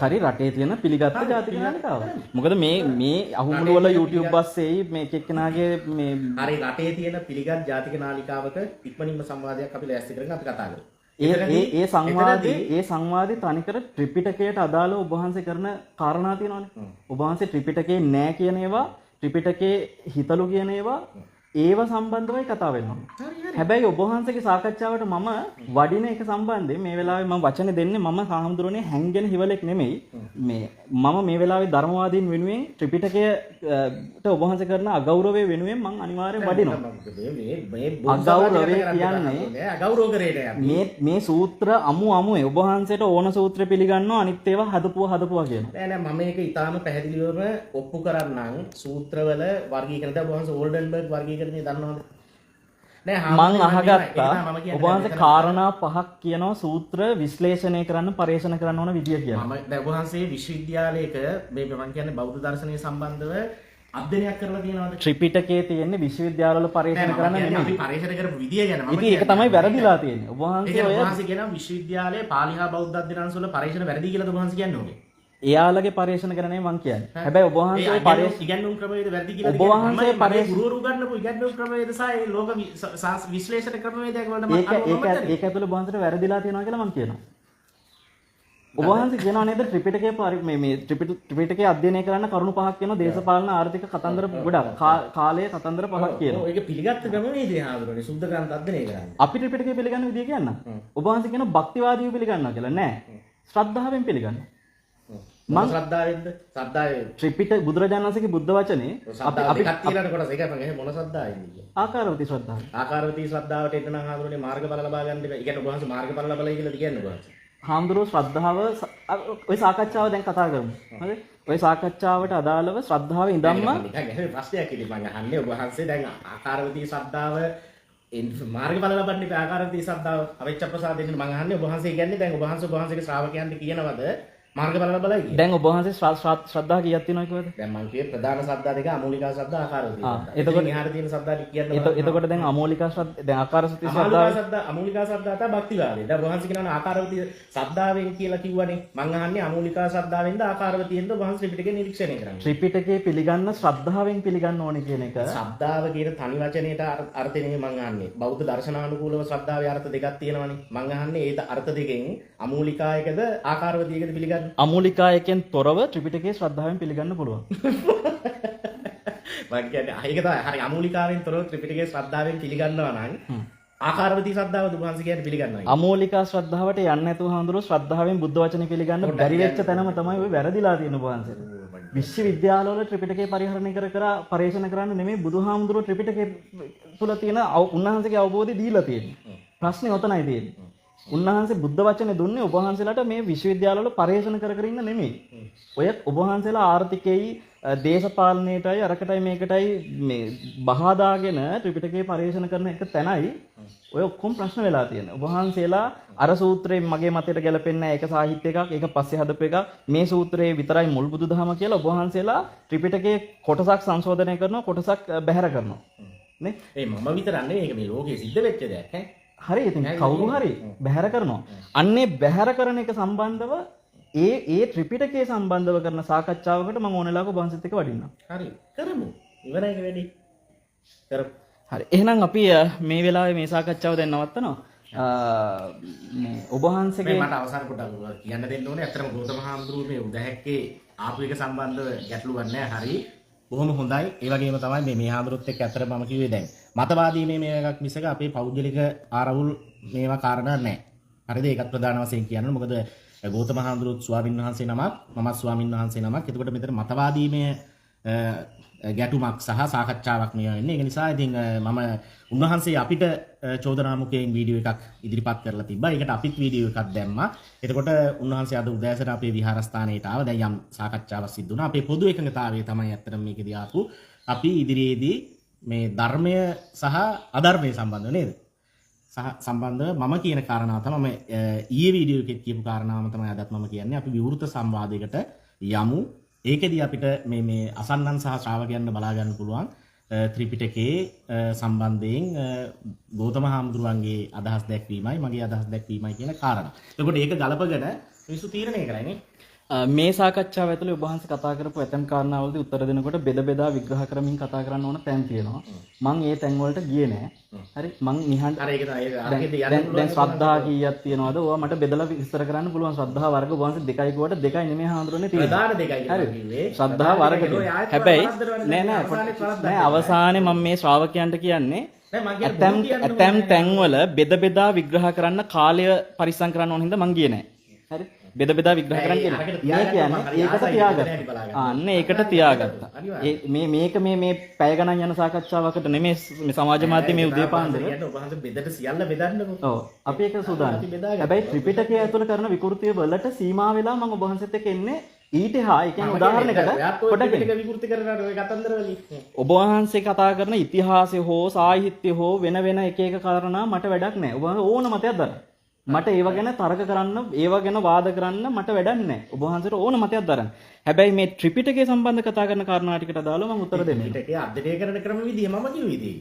හරි රටේ තියෙන පිළිගත්ත ජාතික නාලිකාව. මොකද මේ අහුමුළු වල YouTube බස්සෙයි මේ එක්කෙනාගේ මේ හරි රටේ තියෙන පිළිගත් ජාතික නාලිකාවක ඉක්මනින්ම සංවාදයක් අපි ලෑස්ති කරගෙන අපි කතා කරමු. ඒ සංවාදේ තනිකර ත්‍රිපිටකයට අදාළව ඔබ වහන්සේ කරන කාරණා තියෙනවානේ. ඔබ වහන්සේ ත්‍රිපිටකේ නෑ කියන ඒවා ත්‍රිපිටකේ හිතලු කියන ඒවා ඒව සම්බන්ධවයි කතා වෙනවා. හැබැයි ඔබ වහන්සේගේ සාකච්ඡාවට මම වඩින එක සම්බන්ධයෙන් මේ වෙලාවේ මම වචනේ දෙන්නේ මම සාහම්දුරනේ හැංගෙන හිවලෙක් නෙමෙයි. මම මේ වෙලාවේ ධර්මවාදීන් වෙනුවෙන් ත්‍රිපිටකයට ඔබ වහන්සේ කරන අගෞරවය වෙනුවෙන් මම අනිවාර්යෙන් වඩිනවා. අගෞරවය කියන්නේ අගෞරව කරේට මේ සූත්‍ර අමුවේ ඔබ වහන්සේට ඕන සූත්‍ර පිළිගන්නවා අනිත් ඒවා හදපුවා කියනවා. නෑ මම මේක ඊටාම පැහැදිලිවම ඔප්පු කරන්නම් සූත්‍රවල වර්ගීකරණ දැන් ඔබ වහන්සේ ඕල්ඩන්බර්ග් වර්ගීකරණය දන්නවද? මං අහගත්තා ඔබ වහන්සේ කාරණා 5ක් කියනවා සූත්‍ර විශ්ලේෂණය කරන්න පරිශන කරන්න ඕන විදිය කියලා. මම දැන් ඔබ වහන්සේ විශ්වවිද්‍යාලයක මේ මම කියන්නේ බෞද්ධ දර්ශනය සම්බන්ධව අධ්‍යයනයක් කරලා තියෙනවද? ත්‍රිපිටකයේ තියෙන විශ්වවිද්‍යාලවල පරිශන කරන්න නෙමෙයි. අපි පරිශන කරපු විදිය ගැන මම ඉතින් ඒක තමයි වැරදිලා තියෙන්නේ. ඔබ වහන්සේ කියනවා විශ්වවිද්‍යාලයේ පාලි හා බෞද්ධ අධ්‍යයනාංශ වල පරිශන වැරදි කියලාද ඔබ වහන්සේ කියන්නේ ඕකේ? එයාලගේ පරිශ්‍රණ ගැන නෙමෙයි මං කියන්නේ. හැබැයි ඔබ වහන්සේ ඉගැන්වීම් ක්‍රමවේද වැරදි කියලා ඔබ වහන්සේ ගුරුවරු උගන්වපු ඉගැන්වීම් ක්‍රමවේද සහ ඒ ලෝක විශ්ලේෂණ ක්‍රමවේදයක් වලට මම ඒක ඇතුළේ ඔබ වහන්සේට වැරදිලා තියෙනවා කියලා මං කියනවා. ඔබ වහන්සේ කියනවා නේද ත්‍රිපිටකයේ මේ ත්‍රිපිටකයේ අධ්‍යයනය කරන්න කරුණු පහක් කියනවා දේශපාලන ආර්ථික කතන්දර ගොඩක් කාලයේ කතන්දර පහක් කියනවා. ඒක පිළිගත්ත ක්‍රමවේදය හාමුදුරනේ සුද්ධ ග්‍රන්ථ අධ්‍යයනය කරන්නේ. අපි ත්‍රිපිටකය පිළිගන්න විදිය කියන්න. ඔබ වහන්සේ කියන භක්තිවාදීව පිළිගන්නවා කියලා නෑ. ශ්‍රද්ධාවෙන් පිළිගන්නවා. මම ශ්‍රද්ධාවෙන්ද? ශ්‍රද්ධාවෙන්. ත්‍රිපිටක බුදුරජාණන් වහන්සේගේ බුද්ධ වචනේ අපි දෙකක් තියලාට කොටස ඒකයි මම මොන ශ්‍රද්ධාවෙන්ද කියන්නේ. ආකාරවතී ශ්‍රද්ධාව. ආකාරවතී ශ්‍රද්ධාවට එන්න නම් හාමුදුරනේ මාර්ගඵල ලබා ගන්න එක. ඒ කියන්නේ ඔබ වහන්සේ මාර්ගඵල ලබලා කියලාද කියන්නේ ඔබ වහන්සේ? හාමුදුරුවෝ ශ්‍රද්ධාව ඔය සාකච්ඡාව දැන් කතා කරමු. හරිද? ඔය සාකච්ඡාවට අදාළව ශ්‍රද්ධාව ඉඳන්ම නිකන් ප්‍රශ්නයක් ඉතින් මම අහන්නේ ඔබ වහන්සේ දැන් ආකාරවතී ශ්‍රද්ධාව මාර්ගඵල ලබන්න ඉතින් ආකාරවතී ශ්‍රද්ධාව අවිච්ඡ ප්‍රසාදයෙන් මම අහන්නේ ඔබ වහන්සේ කියන්නේ දැන් ඔබ වහන්සේගේ ශ්‍රාවකයන්ට කියනවද මාර්ගඵල ලබලා කියලා? දැන් ඔබ වහන්සේ ශ්‍රද්ධාව කීයක් තියෙනවද කිව්වද? දැන් මම කියේ ප්‍රධාන ශ්‍රද්ධා දෙක අමූලික ශ්‍රද්ධා ආකාරවතී ශ්‍රද්ධා. එතකොට එහාට තියෙන ශ්‍රද්ධා ටික කියන්න. එතකොට දැන් අමූලික ශ්‍රද්ධා දැන් ආකාරවතී ශ්‍රද්ධාව අමූලික ශ්‍රද්ධා තමයි භක්තිවාදී. දැන් ඔබ වහන්සේ කියනවා ආකාරවතී ශ්‍රද්ධාවෙන් කියලා කිව්වනේ. මම අහන්නේ අමූලික ශ්‍රද්ධාවෙන්ද ආකාරවතීෙන්ද ඔබ වහන්සේ ත්‍රිපිටකය නිරීක්ෂණය කරන්නේ? ත්‍රිපිටකය පිළිගන්න ශ්‍රද්ධාවෙන් පිළිගන්න ඕනේ කියන එක. ශ්‍රද්ධාව කියන තනි වචනේට අර්ථය නෙමෙයි මම අහන්නේ. බෞද්ධ දර්ශනානුකූලව ශ්‍රද්ධාවේ අර්ථ දෙකක් තියෙනවනේ. මම අහන්නේ ඒ අර්ථ දෙකෙන් අමූලිකායකද ආකාරවතීයකද පිළිගන්නේ? අමූලිකායකෙන් තොරව ත්‍රිපිටකයේ ශ්‍රද්ධාවෙන් පිළිගන්න පුළුවන්. මම කියන්නේ ඒක තමයි. හරි අමූලිකාවෙන් තොරව ත්‍රිපිටකයේ ශ්‍රද්ධාවෙන් පිළිගන්නවා නම් ආකාරවතී ශ්‍රද්ධාව දුබහන්සේ කියන්නේ පිළිගන්නවා. අමූලිකා ශ්‍රද්ධාවට යන්නේ නැතුව හඳුරන ශ්‍රද්ධාවෙන් බුද්ධ වචනේ පිළිගන්න බැරි වෙච්ච තැනම තමයි ඔය වැරදිලා තියෙන වහන්සේට. විශ්වවිද්‍යාලවල ත්‍රිපිටකය පරිහරණය කර පරිශන කරන්න නෙමෙයි බුදුහාමුදුරුවෝ ත්‍රිපිටකය තුල තියෙන උන්වහන්සේගේ අවබෝධය දීලා තියෙන්නේ. ප්‍රශ්නේ ඔතනයි තියෙන්නේ. උන්වහන්සේ බුද්ධ වචනේ දුන්නේ ඔබ වහන්සේලාට මේ විශ්වවිද්‍යාලවල පරිශන කර ඉන්න නෙමෙයි. ඔය ඔබ වහන්සේලා ආර්ථිකයයි දේශපාලනයටයි අරකටයි මේකටයි මේ බහදාගෙන ත්‍රිපිටකේ පරිශන කරන එක තැනයි ඔය ඔක්කොම ප්‍රශ්න වෙලා තියෙනවා. ඔබ වහන්සේලා අර සූත්‍රයෙන් මගේ මතයට ගැලපෙන්නේ නැහැ. ඒක සාහිත්‍ය එකක්. ඒක පස්සේ හදපු එකක්. මේ සූත්‍රයේ විතරයි මුල් බුදුදහම කියලා ඔබ වහන්සේලා ත්‍රිපිටකයේ කොටසක් සංශෝධනය කරනවා, කොටසක් බැහැර කරනවා. නේ? ඒ මම විතර නෙවෙයි මේක මේ ලෝකේ සිද්ධ වෙච්ච දෙයක් ඈ. හරි ඉතින් කවුරු හරි බැහැර කරනවා. අන්නේ බැහැර කරන එක සම්බන්ධව ඒ ත්‍රිපිටකයේ සම්බන්ධව කරන සාකච්ඡාවකට මම ඕනෙලාක ඔබ වහන්සේත් එක්ක වඩින්නම්. හරි. කරමු. ඉවරයි වැඩි. කරමු. හරි. එහෙනම් අපි මේ වෙලාවේ මේ සාකච්ඡාව දැන් නවත්තනවා. මේ ඔබ වහන්සේගේ මට අවසර පොඩ්ඩක් කියන්න දෙන්න ඕනේ. අත්‍තරම ගෞතම හාමුදුරුවෝ මේ උදැහැක්කේ ආපු එක සම්බන්ධව ගැටලුවක් නැහැ. හරි. බොහොම හොඳයි. ඒ වගේම තමයි මේ හාමුදුරුවොත් එක්ක අතර මම කිව්වේ දැන් මතවාදී මේ එකක් මිසක අපේ පෞද්ගලික ආරවුල් මේවා කාරණා නැහැ. හරිද? ඒකත් ප්‍රධාන වශයෙන් කියන්න. මොකද ගෞතම හාමුදුරුවෝ ස්වාමීන් වහන්සේ නමක් මමත් ස්වාමීන් වහන්සේ නමක්. එතකොට මෙතන මතවාදී මේ ගැටුමක් සහ සාකච්ඡාවක් මේ වෙන්නේ. ඒක නිසා ඉතින් මම උන්වහන්සේ අපිට චෝදනා මුඛයෙන් වීඩියෝ එකක් ඉදිරිපත් කරලා තිබ්බා. ඒකට අපිත් වීඩියෝ එකක් දැම්මා. එතකොට උන්වහන්සේ අද උදෑසන අපේ විහාරස්ථානයට ආව. දැන් යම් සාකච්ඡාවක් සිදු වුණා. අපේ පොදු එකඟතාවය තමයි අත්‍තරම මේකදී ආපු. අපි ඉදිරියේදී මේ ධර්මය සහ අධර්මය සම්බන්ධව නේද? සම්බන්ධව මම කියන කාරණාව තමයි ඊයේ වීඩියෝ එකේ කියපු කාරණාවම තමයි අදත් මම කියන්නේ. අපි විවෘත සංවාදයකට යමු. ඒකෙදී අපිට මේ අසන්නන් සහ ශ්‍රාවකයන්ට බලා ගන්න පුළුවන් ත්‍රිපිටකයේ සම්බන්ධයෙන් ගෞතම හාමුදුරුවන්ගේ අදහස් දැක්වීමයි මගේ අදහස් දැක්වීමයි කියන කාරණා. එතකොට ඒක ගලපගෙන මිනිස්සු තීරණය කරන්නේ. මේ සාකච්ඡාව ඇතුලේ ඔබ වහන්සේ කතා කරපු ඇතම් කාරණාවලදී උත්තර දෙනකොට බෙදා විග්‍රහ කරමින් කතා කරන්න ඕන තැන් තියෙනවා. මම ඒ තැන් වලට ගියේ නෑ. හරි මම නිහඬ හරි ඒක තමයි දැන් ශ්‍රද්ධා කීයක් තියෙනවද? ඕවා මට බෙදලා විස්තර කරන්න පුළුවන්. ශ්‍රද්ධා වර්ග ඔබ වහන්සේ දෙකයි කිව්වට දෙකයි නෙමෙයි හඳුරන්නේ තියෙන්නේ. ප්‍රධාන දෙකයි කියලා කිව්වේ. ශ්‍රද්ධා වර්ග තියෙනවා. හැබැයි නෑ අවසානයේ මම මේ ශ්‍රාවකයන්ට කියන්නේ ඇතම් තැන්වල බෙදා විග්‍රහ කරන්න කාලය පරිස්සම් කරන්න ඕන හින්දා මං ගියේ නෑ. හරි බෙදා විග්‍රහ කරන්න කියලා. මේ කියන්නේ ඒකට තියාගත්තා. අන්න ඒකට තියාගත්තා. මේක මේ පැය ගණන් යන සාකච්ඡාවකට නෙමෙයි මේ සමාජ මාධ්‍ය මේ උදේ පාන්දර. ඔබ හන්ද බෙදට සියල්ල බෙදන්නකො. ඔව්. අපි ඒක සූදානම්. හැබැයි ත්‍රිපිටකය ඇතුළ කරන විකෘතිය වලට සීමා වෙලා මම ඔබ වහන්සේත් එක්ක එන්නේ ඊට හා ඒ කියන්නේ උදාහරණයකට පොඩ්ඩක් විකෘති කරනකොට ඔය කතන්දර වලින් ඔබ වහන්සේ කතා කරන ඉතිහාසය හෝ සාහිත්‍ය හෝ වෙන එක කාරණා මට වැඩක් නැහැ. ඔබ ඕන මතයක් දරන්න. මට ඒව ගැන තර්ක කරන්න, ඒව ගැන වාද කරන්න මට වැඩක් නැහැ. ඔබ වහන්සේට ඕන මතයක් දරන්න. හැබැයි මේ ත්‍රිපිටකය සම්බන්ධ කතා කරන කාරණා ටිකට අදාළව මම උත්තර දෙන්නම්. ත්‍රිපිටකය අධ්‍යයනය කරන ක්‍රම විදිය මම කිව්ව විදිය.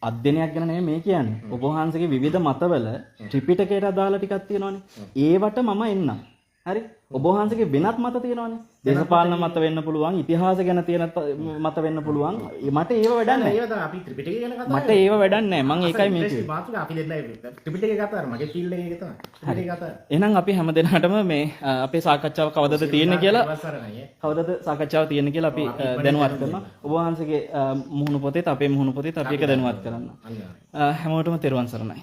අධ්‍යයනයක් ගැන නෙමෙයි මේ කියන්නේ. ඔබ වහන්සේගේ විවිධ මතවල ත්‍රිපිටකයට අදාළ ටිකක් තියෙනවානේ. ඒවට මම එන්නම්. හරි ඔබ වහන්සේගේ වෙනත් මත තියෙනවානේ. දේශපාලන මත වෙන්න පුළුවන්, ඉතිහාස ගැන තියෙන මත වෙන්න පුළුවන්. මට ඒව වැඩක් නැහැ. ඒව තමයි අපි ත්‍රිපිටකය ගැන කතා මට ඒව වැඩක් නැහැ. මම ඒකයි මේ කිව්වේ. මාතෘකාව අපි දෙන්නයි ත්‍රිපිටකය කතා කරා. මගේ ෆීල්ඩ් එකේ තමයි. ත්‍රිපිටකය කතා. එහෙනම් අපි හැමදෙනාටම මේ අපේ සාකච්ඡාව කවදද තියෙන්නේ කියලා කවදද සාකච්ඡාව තියෙන්නේ කියලා අපි දැනුවත් කරනවා. ඔබ වහන්සේගේ මුහුණු පොතේත් අපේ මුහුණු පොතේත් අපි ඒක දැනුවත් කරනවා. හැමෝටම තෙරුවන් සරණයි.